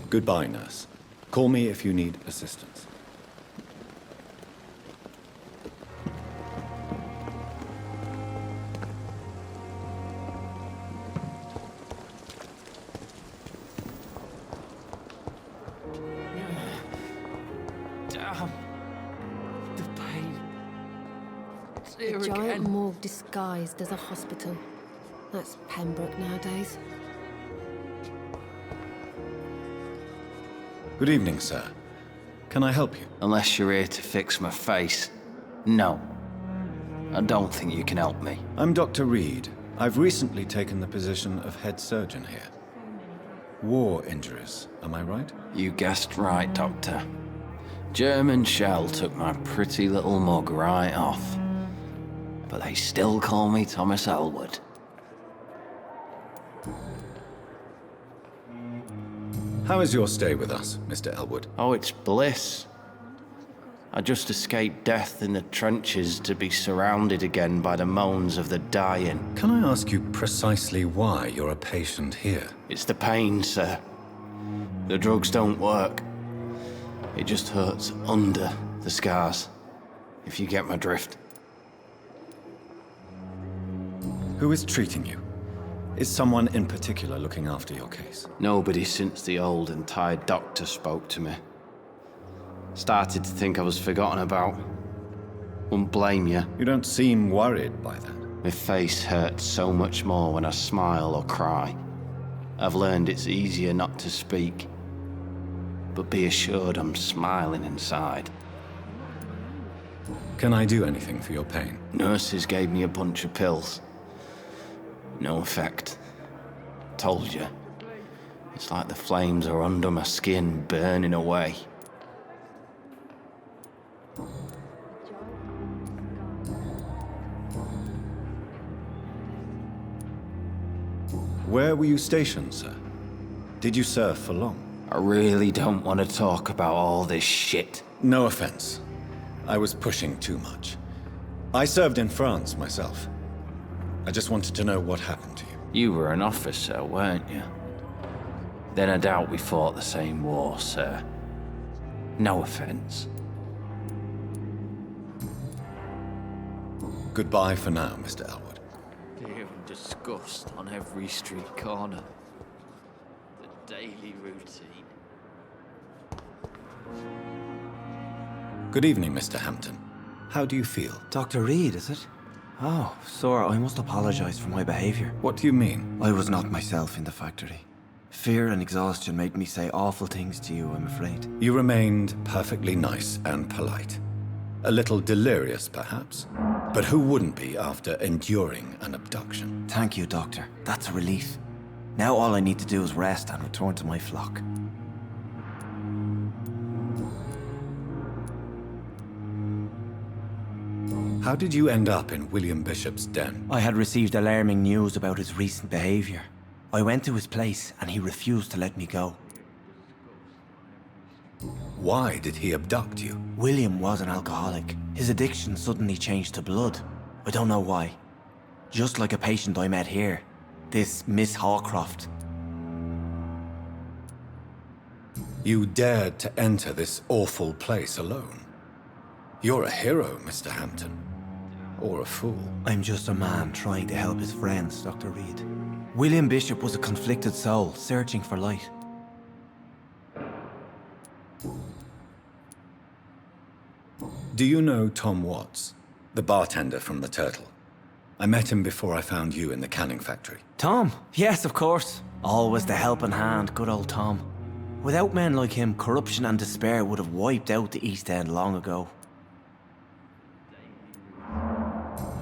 Goodbye, nurse. Call me if you need assistance. Damn. The pain. It's here A giant again. morgue disguised as a hospital. That's Pembroke nowadays. Good evening, sir. Can I help you? Unless you're here to fix my face. No. I don't think you can help me. I'm Dr. Reid. I've recently taken the position of head surgeon here. War injuries, am I right? You guessed right, Doctor. German shell took my pretty little mug right off. But they still call me Thomas Elwood. How is your stay with us, Mr. Elwood? Oh, it's bliss. I just escaped death in the trenches to be surrounded again by the moans of the dying. Can I ask you precisely why you're a patient here? It's the pain, sir. The drugs don't work. It just hurts under the scars, if you get my drift. Who is treating you? Is someone in particular looking after your case? Nobody since the old and tired doctor spoke to me. Started to think I was forgotten about. Wouldn't blame you. You don't seem worried by that. My face hurts so much more when I smile or cry. I've learned it's easier not to speak. But be assured I'm smiling inside. Can I do anything for your pain? Nurses gave me a bunch of pills. No effect. Told you. It's like the flames are under my skin, burning away. Where were you stationed, sir? Did you serve for long? I really don't want to talk about all this shit. No offense. I was pushing too much. I served in France myself. I just wanted to know what happened to you. You were an officer, weren't you? Then I doubt we fought the same war, sir. No offense. Goodbye for now, Mr. Elwood. Fear and disgust on every street corner. The daily routine. Good evening, Mr. Hampton. How do you feel? Dr. Reid, is it? Oh, sir, I must apologize for my behavior. What do you mean? I was not myself in the factory. Fear and exhaustion made me say awful things to you, I'm afraid. You remained perfectly nice and polite. A little delirious, perhaps. But who wouldn't be after enduring an abduction? Thank you, Doctor. That's a relief. Now all I need to do is rest and return to my flock. How did you end up in William Bishop's den? I had received alarming news about his recent behavior. I went to his place and he refused to let me go. Why did he abduct you? William was an alcoholic. His addiction suddenly changed to blood. I don't know why. Just like a patient I met here. This Miss Hawcroft. You dared to enter this awful place alone. You're a hero, Mr. Hampton. Or a fool. I'm just a man trying to help his friends, Dr. Reid. William Bishop was a conflicted soul, searching for light. Do you know Tom Watts, the bartender from the Turtle? I met him before I found you in the canning factory. Tom? Yes, of course. Always the helping hand, good old Tom. Without men like him, corruption and despair would have wiped out the East End long ago.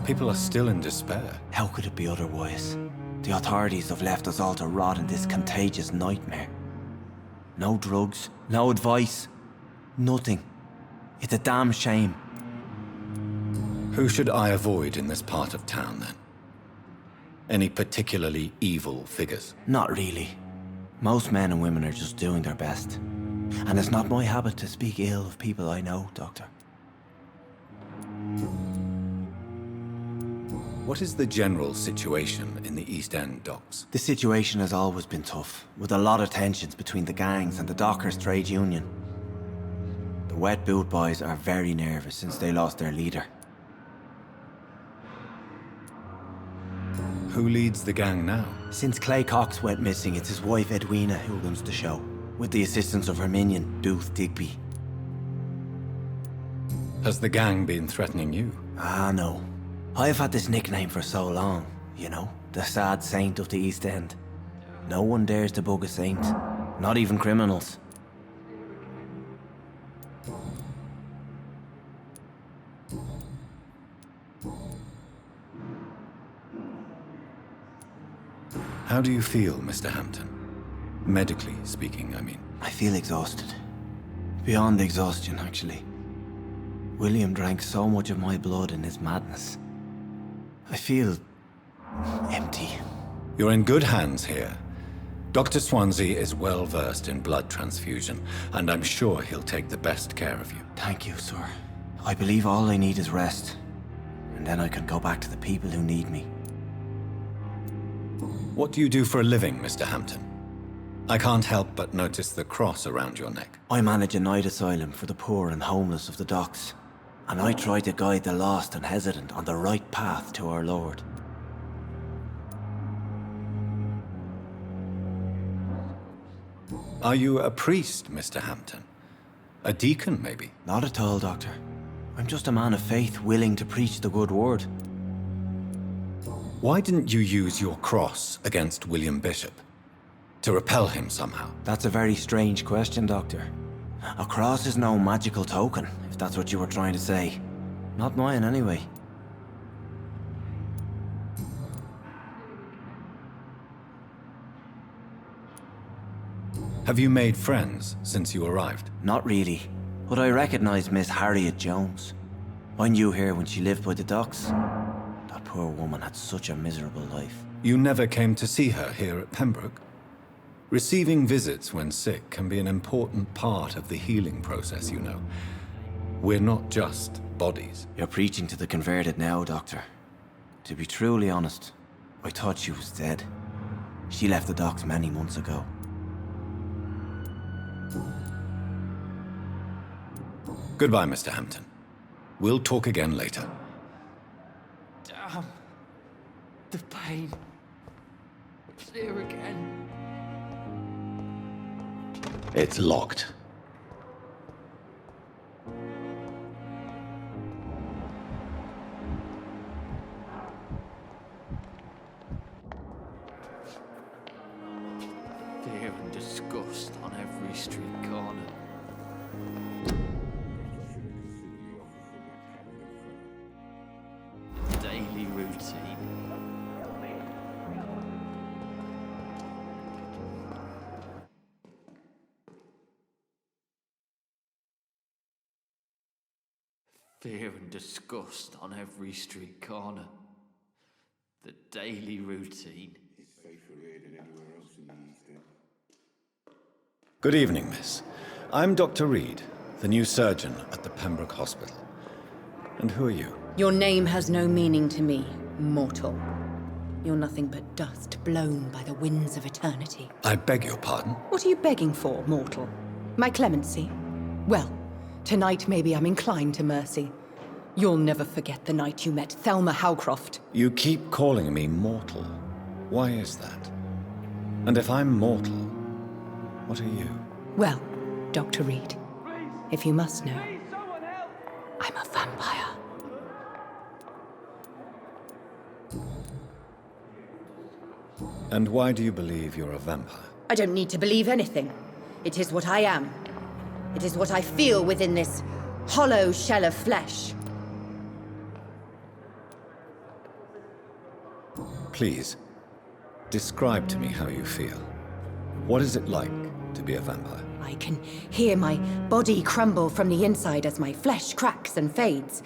People are still in despair. How could it be otherwise? The authorities have left us all to rot in this contagious nightmare. No drugs, no advice, nothing. It's a damn shame. Who should I avoid in this part of town, then? Any particularly evil figures? Not really. Most men and women are just doing their best. And it's not my habit to speak ill of people I know, Doctor. What is the general situation in the East End docks? The situation has always been tough, with a lot of tensions between the gangs and the dockers' trade union. The wet boot boys are very nervous since they lost their leader. Who leads the gang now? Since Clay Cox went missing, it's his wife Edwina who runs the show, with the assistance of her minion, Dooth Digby. Has the gang been threatening you? Ah, no. I've had this nickname for so long, you know, the sad saint of the East End. No one dares to bug a saint, not even criminals. How do you feel, Mr. Hampton? Medically speaking, I mean. I feel exhausted. Beyond exhaustion, actually. William drank so much of my blood in his madness. I feel empty. You're in good hands here. Dr. Swansea is well versed in blood transfusion, and I'm sure he'll take the best care of you. Thank you, sir. I believe all I need is rest. And then I can go back to the people who need me. What do you do for a living, Mr. Hampton? I can't help but notice the cross around your neck. I manage a night asylum for the poor and homeless of the docks. And I try to guide the lost and hesitant on the right path to our Lord. Are you a priest, Mr. Hampton? A deacon, maybe? Not at all, Doctor. I'm just a man of faith willing to preach the good word. Why didn't you use your cross against William Bishop? To repel him somehow? That's a very strange question, Doctor. A cross is no magical token, if that's what you were trying to say. Not mine, anyway. Have you made friends since you arrived? Not really, but I recognize Miss Harriet Jones. I knew her when she lived by the docks. That poor woman had such a miserable life. You never came to see her here at Pembroke? Receiving visits when sick can be an important part of the healing process, you know. We're not just bodies. You're preaching to the converted now, Doctor. To be truly honest, I thought she was dead. She left the docks many months ago. Goodbye, Mr. Hampton. We'll talk again later. Damn. The pain. It's here again. It's locked. Fear and disgust on every street corner. Daily routine. Fear and disgust on every street corner. The daily routine. Good evening, miss. I'm Dr. Reid, the new surgeon at the Pembroke Hospital. And who are you? Your name has no meaning to me, mortal. You're nothing but dust blown by the winds of eternity. I beg your pardon? What are you begging for, mortal? My clemency? Well, tonight maybe I'm inclined to mercy. You'll never forget the night you met Thelma Howcroft. You keep calling me mortal. Why is that? And if I'm mortal, what are you? Well, Dr. Reid, if you must know, I'm a vampire. And why do you believe you're a vampire? I don't need to believe anything. It is what I am. It is what I feel within this hollow shell of flesh. Please, describe to me how you feel. What is it like to be a vampire? I can hear my body crumble from the inside as my flesh cracks and fades.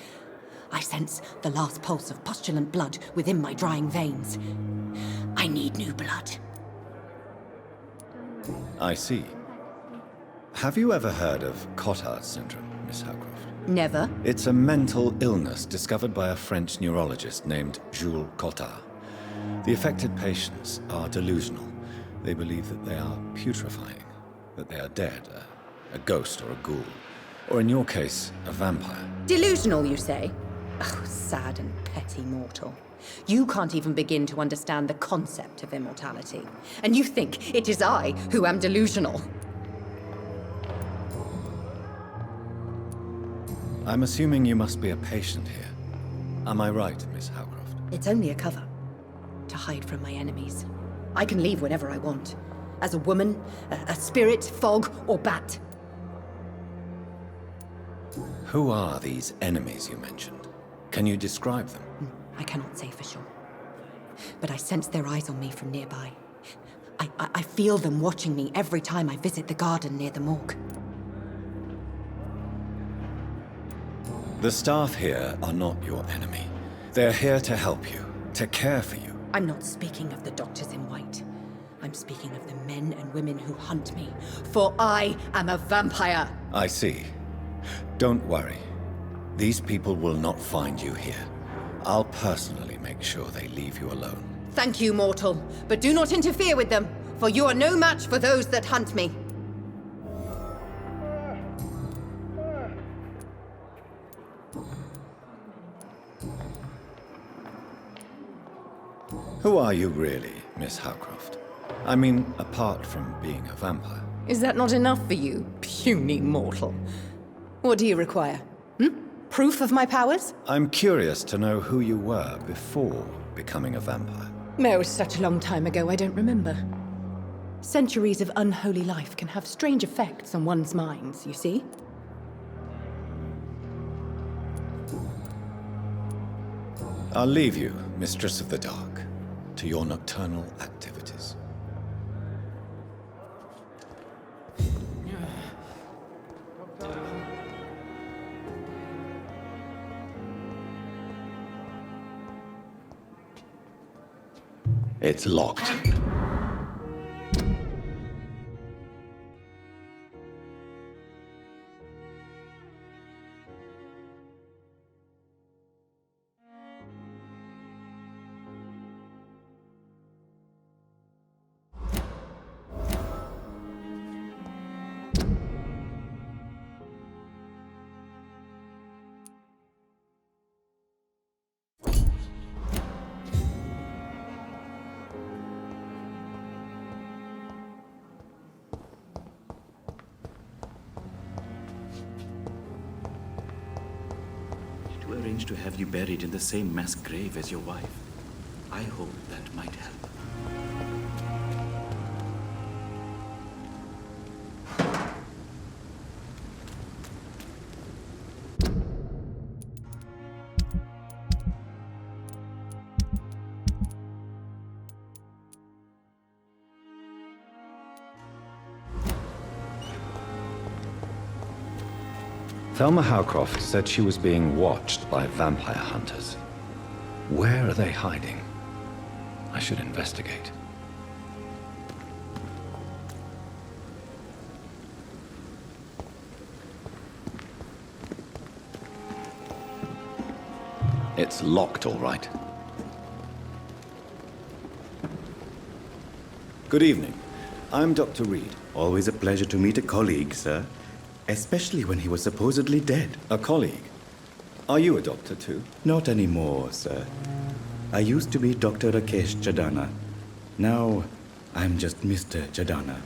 I sense the last pulse of postulant blood within my drying veins. I need new blood. I see. Have you ever heard of Cotard syndrome, Miss Howcroft? Never. It's a mental illness discovered by a French neurologist named Jules Cotard. The affected patients are delusional. They believe that they are putrefying, that they are dead, a ghost or a ghoul, or in your case, a vampire. Delusional, you say? Oh, sad and petty mortal. You can't even begin to understand the concept of immortality. And you think it is I who am delusional. I'm assuming you must be a patient here. Am I right, Miss Howcroft? It's only a cover. To hide from my enemies. I can leave whenever I want. As a woman, a spirit, fog, or bat. Who are these enemies you mentioned? Can you describe them? I cannot say for sure. But I sense their eyes on me from nearby. I feel them watching me every time I visit the garden near the morgue. The staff here are not your enemy. They're here to help you, to care for you. I'm not speaking of the doctors in white. I'm speaking of the men and women who hunt me, for I am a vampire! I see. Don't worry. These people will not find you here. I'll personally make sure they leave you alone. Thank you, mortal, but do not interfere with them, for you are no match for those that hunt me. Who are you really, Miss Howcroft? I mean, apart from being a vampire. Is that not enough for you, puny mortal? What do you require? Proof of my powers? I'm curious to know who you were before becoming a vampire. Oh, such a long time ago, I don't remember. Centuries of unholy life can have strange effects on one's minds, you see? I'll leave you, Mistress of the Dark, to your nocturnal activities. It's locked. arranged to have you buried in the same mass grave as your wife. I hope that might help. Thelma Howcroft said she was being watched by vampire hunters. Where are they hiding? I should investigate. It's locked, all right. Good evening. I'm Dr. Reid. Always a pleasure to meet a colleague, sir. Especially when he was supposedly dead. A colleague? Are you a doctor too? Not anymore, sir. I used to be Dr. Rakesh Chadana. Now, I'm just Mr. Chadana,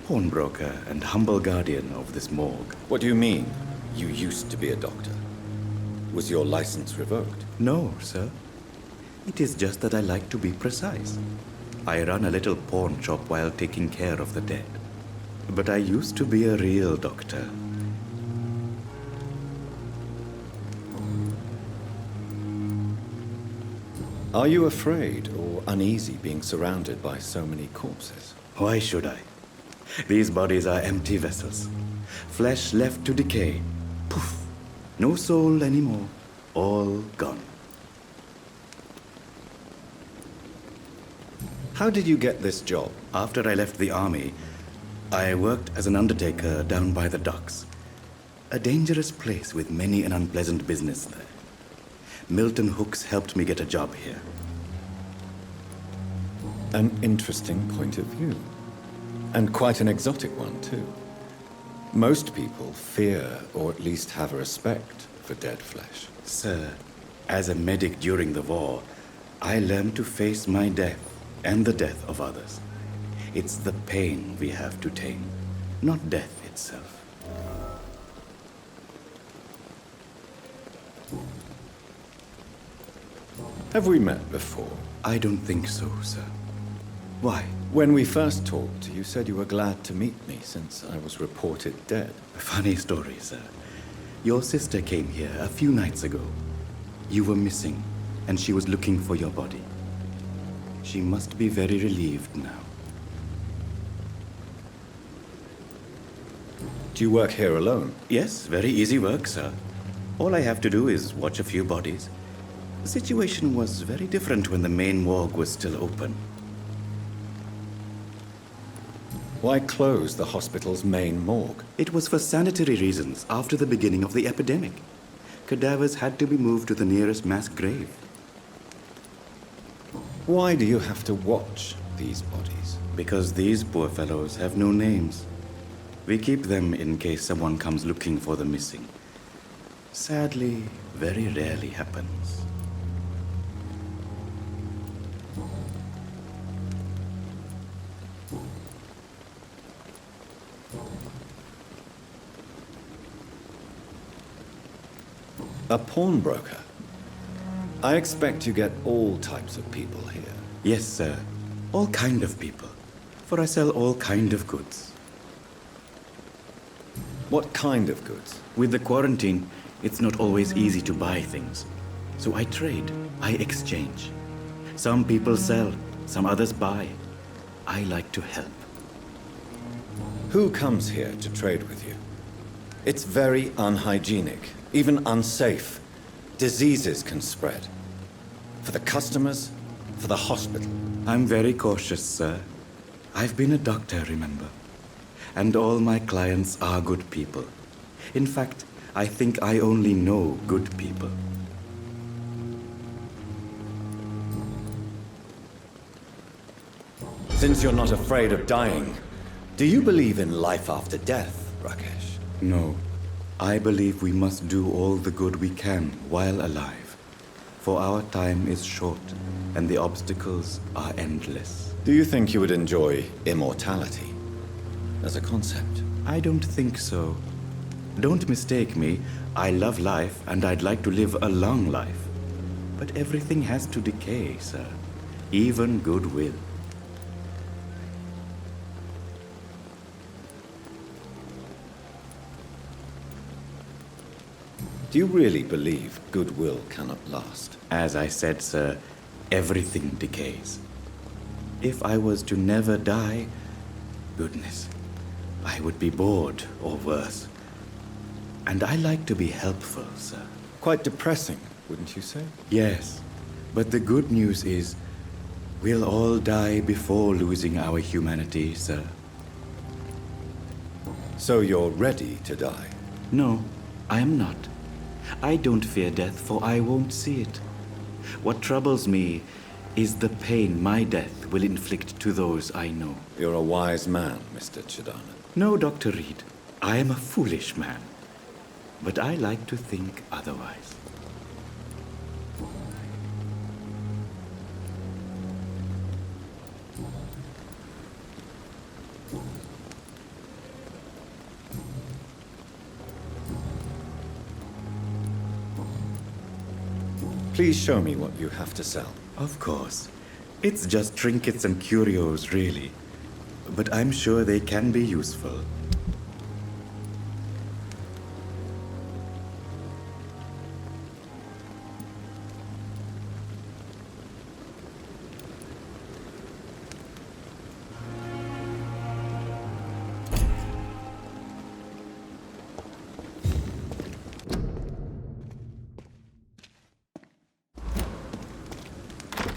pawnbroker and humble guardian of this morgue. What do you mean, you used to be a doctor? Was your license revoked? No, sir. It is just that I like to be precise. I run a little pawn shop while taking care of the dead. But I used to be a real doctor. Are you afraid or uneasy being surrounded by so many corpses? Why should I? These bodies are empty vessels. Flesh left to decay. Poof. No soul anymore. All gone. How did you get this job? After I left the army, I worked as an undertaker down by the docks. A dangerous place with many an unpleasant business there. Milton Hooks helped me get a job here. An interesting point of view. And quite an exotic one, too. Most people fear, or at least have a respect, for dead flesh. Sir, as a medic during the war, I learned to face my death and the death of others. It's the pain we have to tame, not death itself. Have we met before? I don't think so, sir. Why? When we first talked, you said you were glad to meet me since I was reported dead. Funny story, sir. Your sister came here a few nights ago. You were missing, and she was looking for your body. She must be very relieved now. Do you work here alone? Yes, very easy work, sir. All I have to do is watch a few bodies. The situation was very different when the main morgue was still open. Why close the hospital's main morgue? It was for sanitary reasons after the beginning of the epidemic. Cadavers had to be moved to the nearest mass grave. Why do you have to watch these bodies? Because these poor fellows have no names. We keep them in case someone comes looking for the missing. Sadly, very rarely happens. A pawnbroker? I expect you get all types of people here. Yes, sir. All kind of people. For I sell all kind of goods. What kind of goods? With the quarantine, it's not always easy to buy things. So I trade, I exchange. Some people sell, some others buy. I like to help. Who comes here to trade with you? It's very unhygienic, even unsafe. Diseases can spread. For the customers, for the hospital. I'm very cautious, sir. I've been a doctor, remember? And all my clients are good people. In fact, I think I only know good people. Since you're not afraid of dying, do you believe in life after death, Rakesh? No. I believe we must do all the good we can while alive. For our time is short, and the obstacles are endless. Do you think you would enjoy immortality as a concept? I don't think so. Don't mistake me. I love life, and I'd like to live a long life. But everything has to decay, sir. Even goodwill. Do you really believe goodwill cannot last? As I said, sir, everything decays. If I was to never die, goodness, I would be bored or worse. And I like to be helpful, sir. Quite depressing, wouldn't you say? Yes, but the good news is we'll all die before losing our humanity, sir. So you're ready to die? No, I am not. I don't fear death, for I won't see it. What troubles me is the pain my death will inflict to those I know. You're a wise man, Mr. Chidana. No, Dr. Reid. I am a foolish man. But I like to think otherwise. Please show me what you have to sell. Of course. It's just trinkets and curios, really. But I'm sure they can be useful.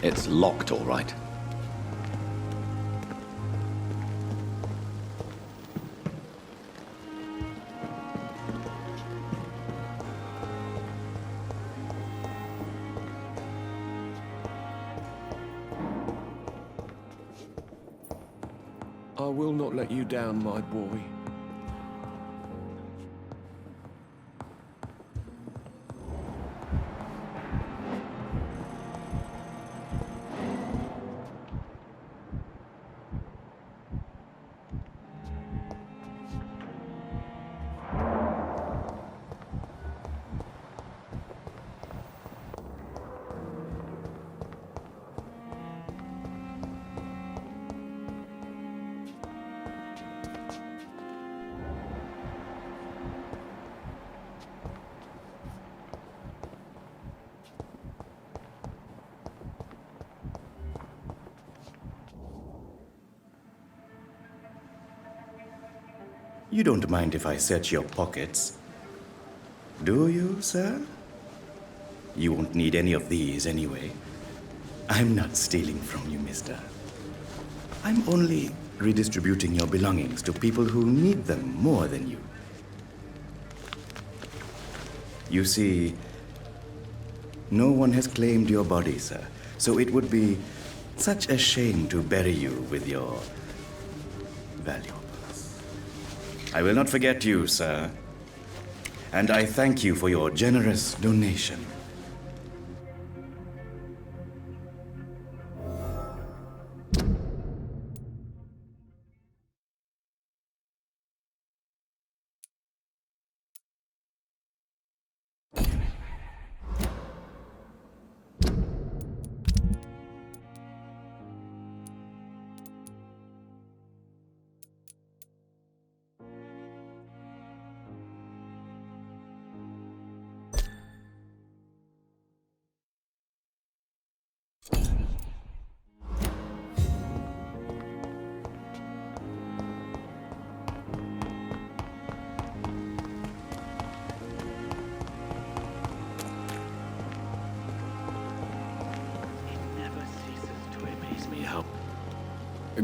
It's locked, all right. I will not let you down, my boy. You don't mind if I search your pockets, do you, sir? You won't need any of these anyway. I'm not stealing from you, mister. I'm only redistributing your belongings to people who need them more than you. You see, no one has claimed your body, sir, so it would be such a shame to bury you with your valuables. I will not forget you, sir. And I thank you for your generous donation.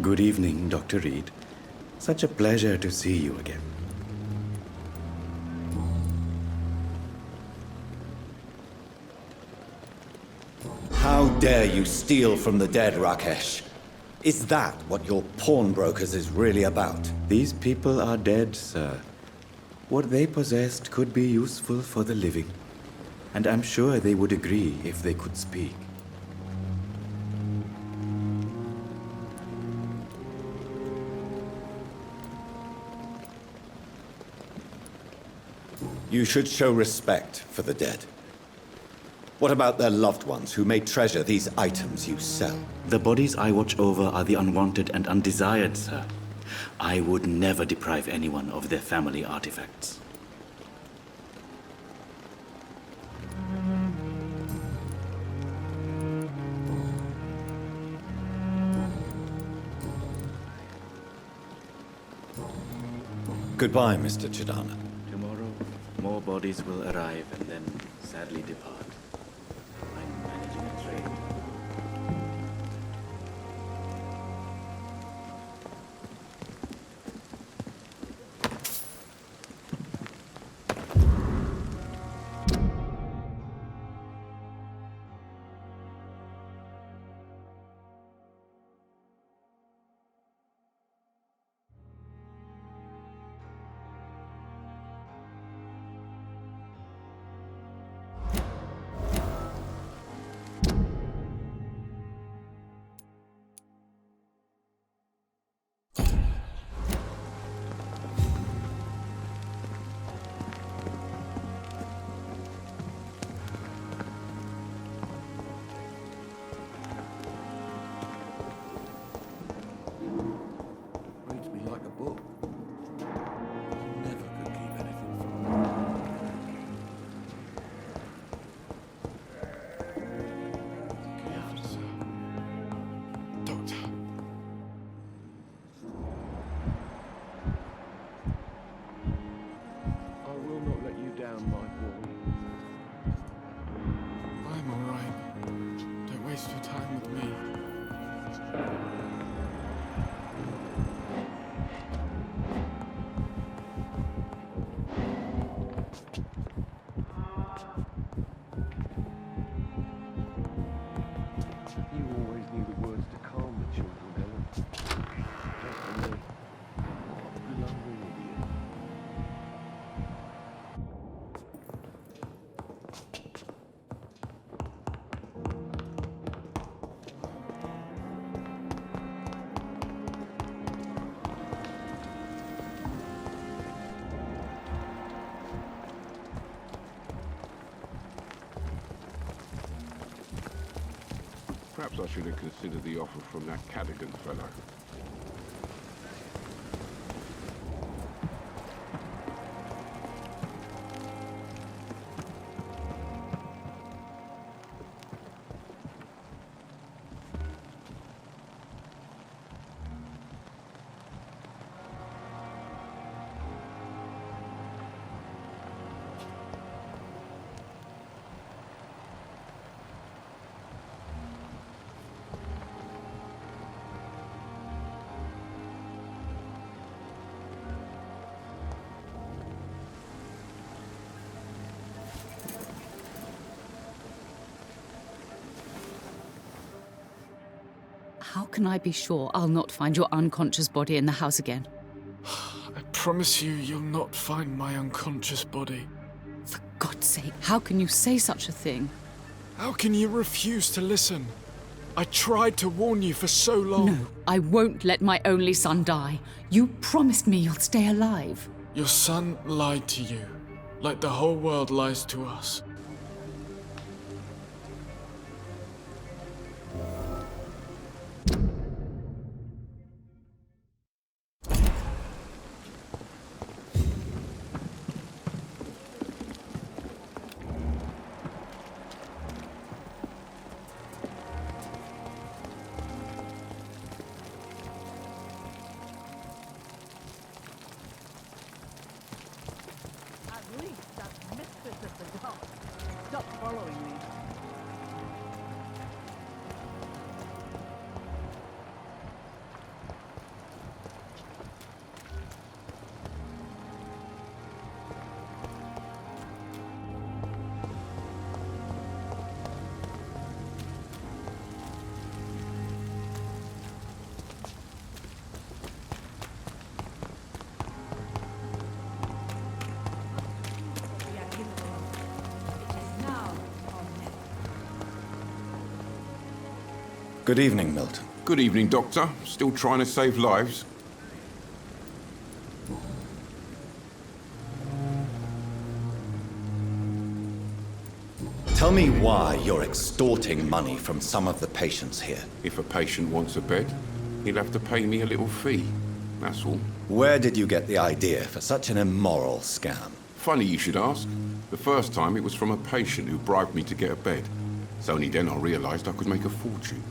Good evening, Dr. Reid. Such a pleasure to see you again. How dare you steal from the dead, Rakesh? Is that what your pawnbrokers is really about? These people are dead, sir. What they possessed could be useful for the living. And I'm sure they would agree if they could speak. You should show respect for the dead. What about their loved ones who may treasure these items you sell? The bodies I watch over are the unwanted and undesired, sir. I would never deprive anyone of their family artifacts. Goodbye, Mr. Chidana. Tomorrow, more bodies will arrive and then sadly depart. I'm managing a trade. Reads me like a book. Never could keep anything from him. Doctor. I will not let you down, my boy. I'm alright. Don't waste your time with me. You always knew the words to calm the children, Helen. Just for me. You lonely idiot. Perhaps I should have considered the offer from that Cadogan fellow. How can I be sure I'll not find your unconscious body in the house again? I promise you'll not find my unconscious body. For God's sake, how can you say such a thing? How can you refuse to listen? I tried to warn you for so long. No, I won't let my only son die. You promised me you'll stay alive. Your son lied to you, like the whole world lies to us. Good evening, Milton. Good evening, Doctor. Still trying to save lives? Tell me why you're extorting money from some of the patients here. If a patient wants a bed, he'll have to pay me a little fee. That's all. Where did you get the idea for such an immoral scam? Funny you should ask. The first time it was from a patient who bribed me to get a bed. It's only then I realized I could make a fortune.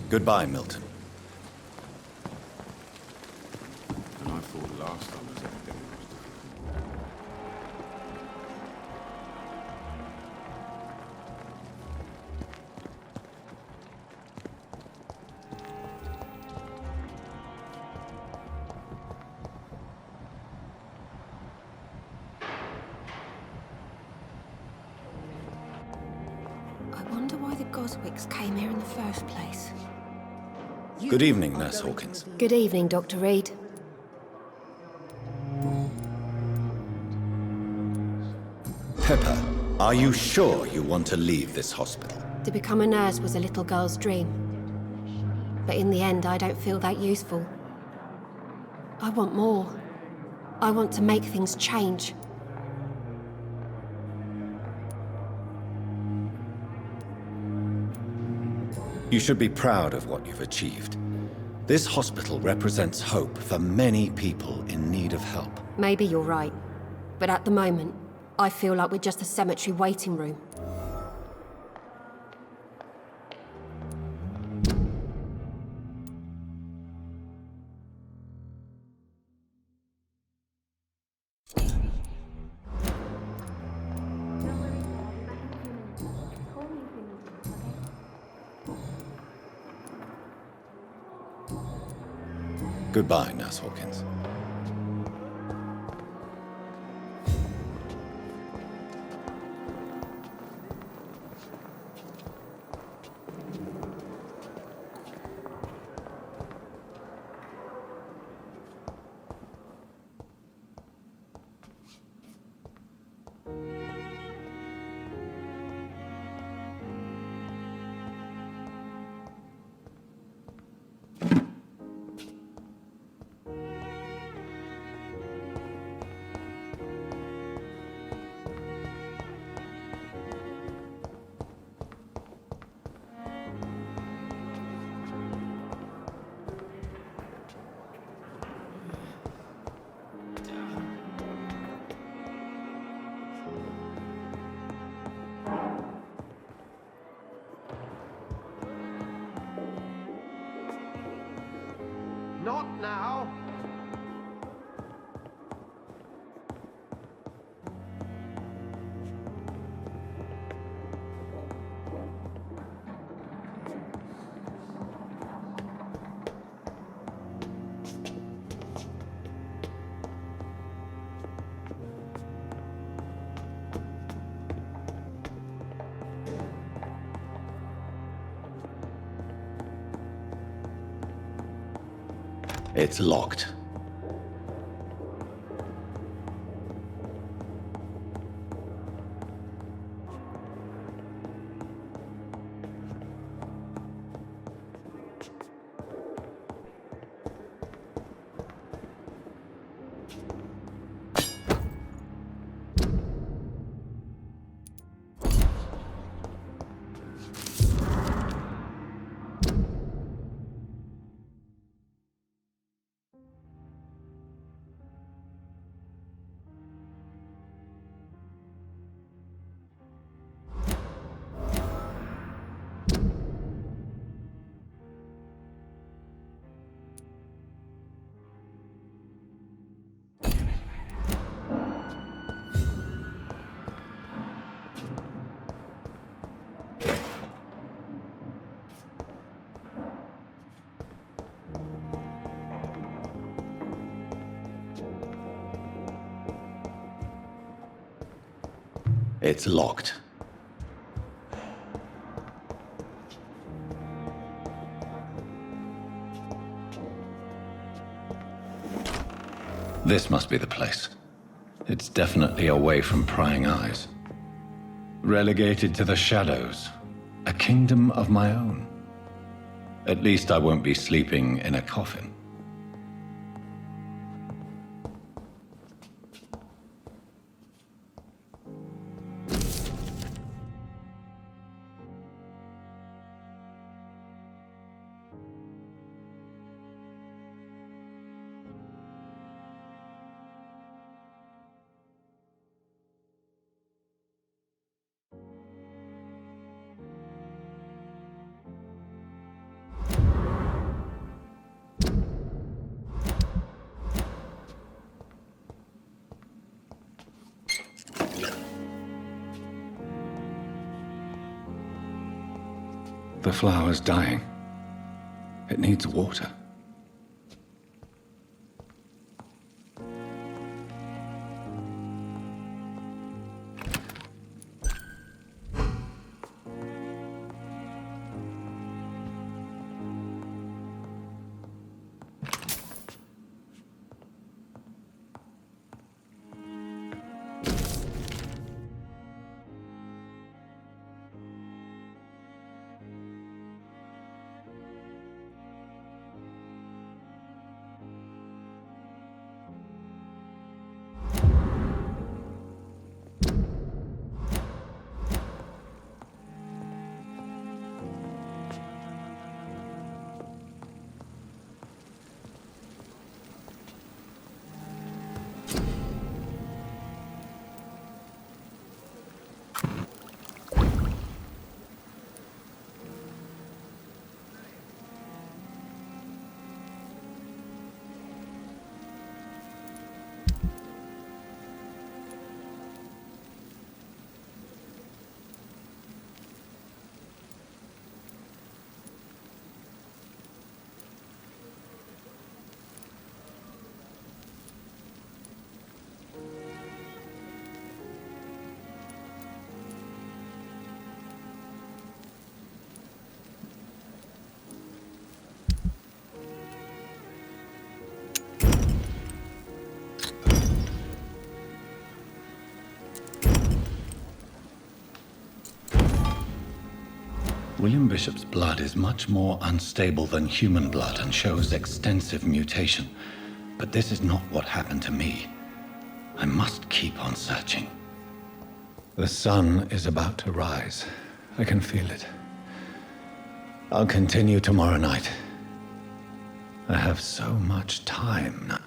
Goodbye, Milton. And I thought last time was epidemic was difficult. I wonder why the Goswicks came here in the first place. Good evening, Nurse Hawkins. Good evening, Dr. Reid. Pepper, are you sure you want to leave this hospital? To become a nurse was a little girl's dream. But in the end, I don't feel that useful. I want more. I want to make things change. You should be proud of what you've achieved. This hospital represents hope for many people in need of help. Maybe you're right. But at the moment, I feel like we're just a cemetery waiting room. Goodbye, Nurse Hawkins. Not now. It's locked. It's locked. This must be the place. It's definitely away from prying eyes. Relegated to the shadows. A kingdom of my own. At least I won't be sleeping in a coffin. The flower's dying. It needs water. William Bishop's blood is much more unstable than human blood and shows extensive mutation. But this is not what happened to me. I must keep on searching. The sun is about to rise. I can feel it. I'll continue tomorrow night. I have so much time now.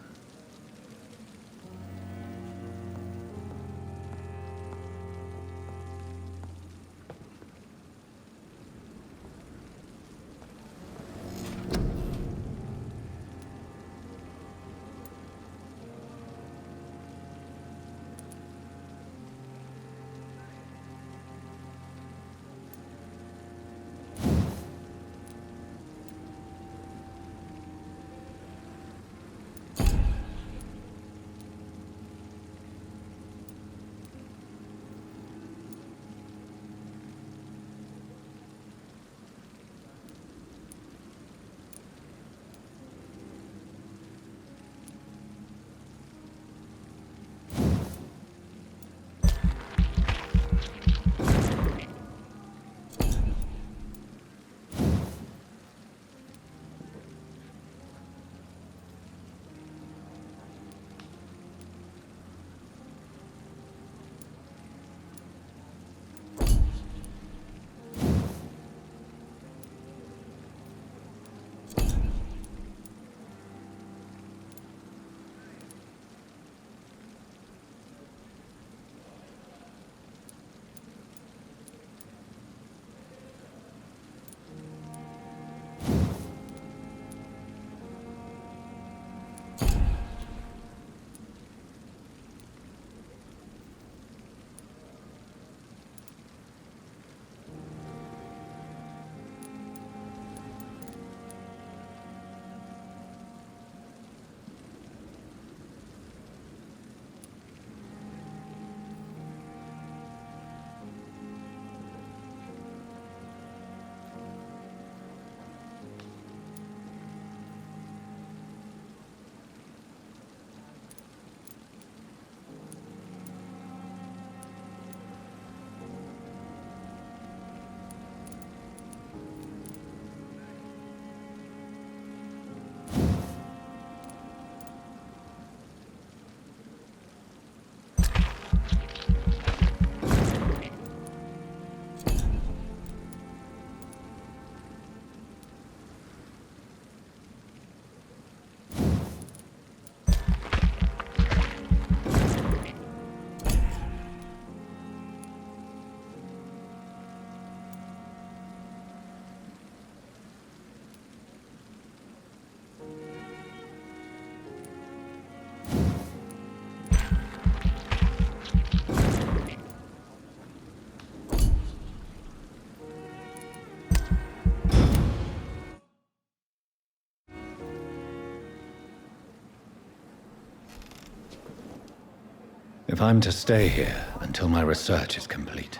If I'm to stay here until my research is complete,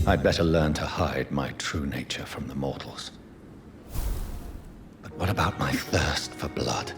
I'd better learn to hide my true nature from the mortals. But what about my thirst for blood?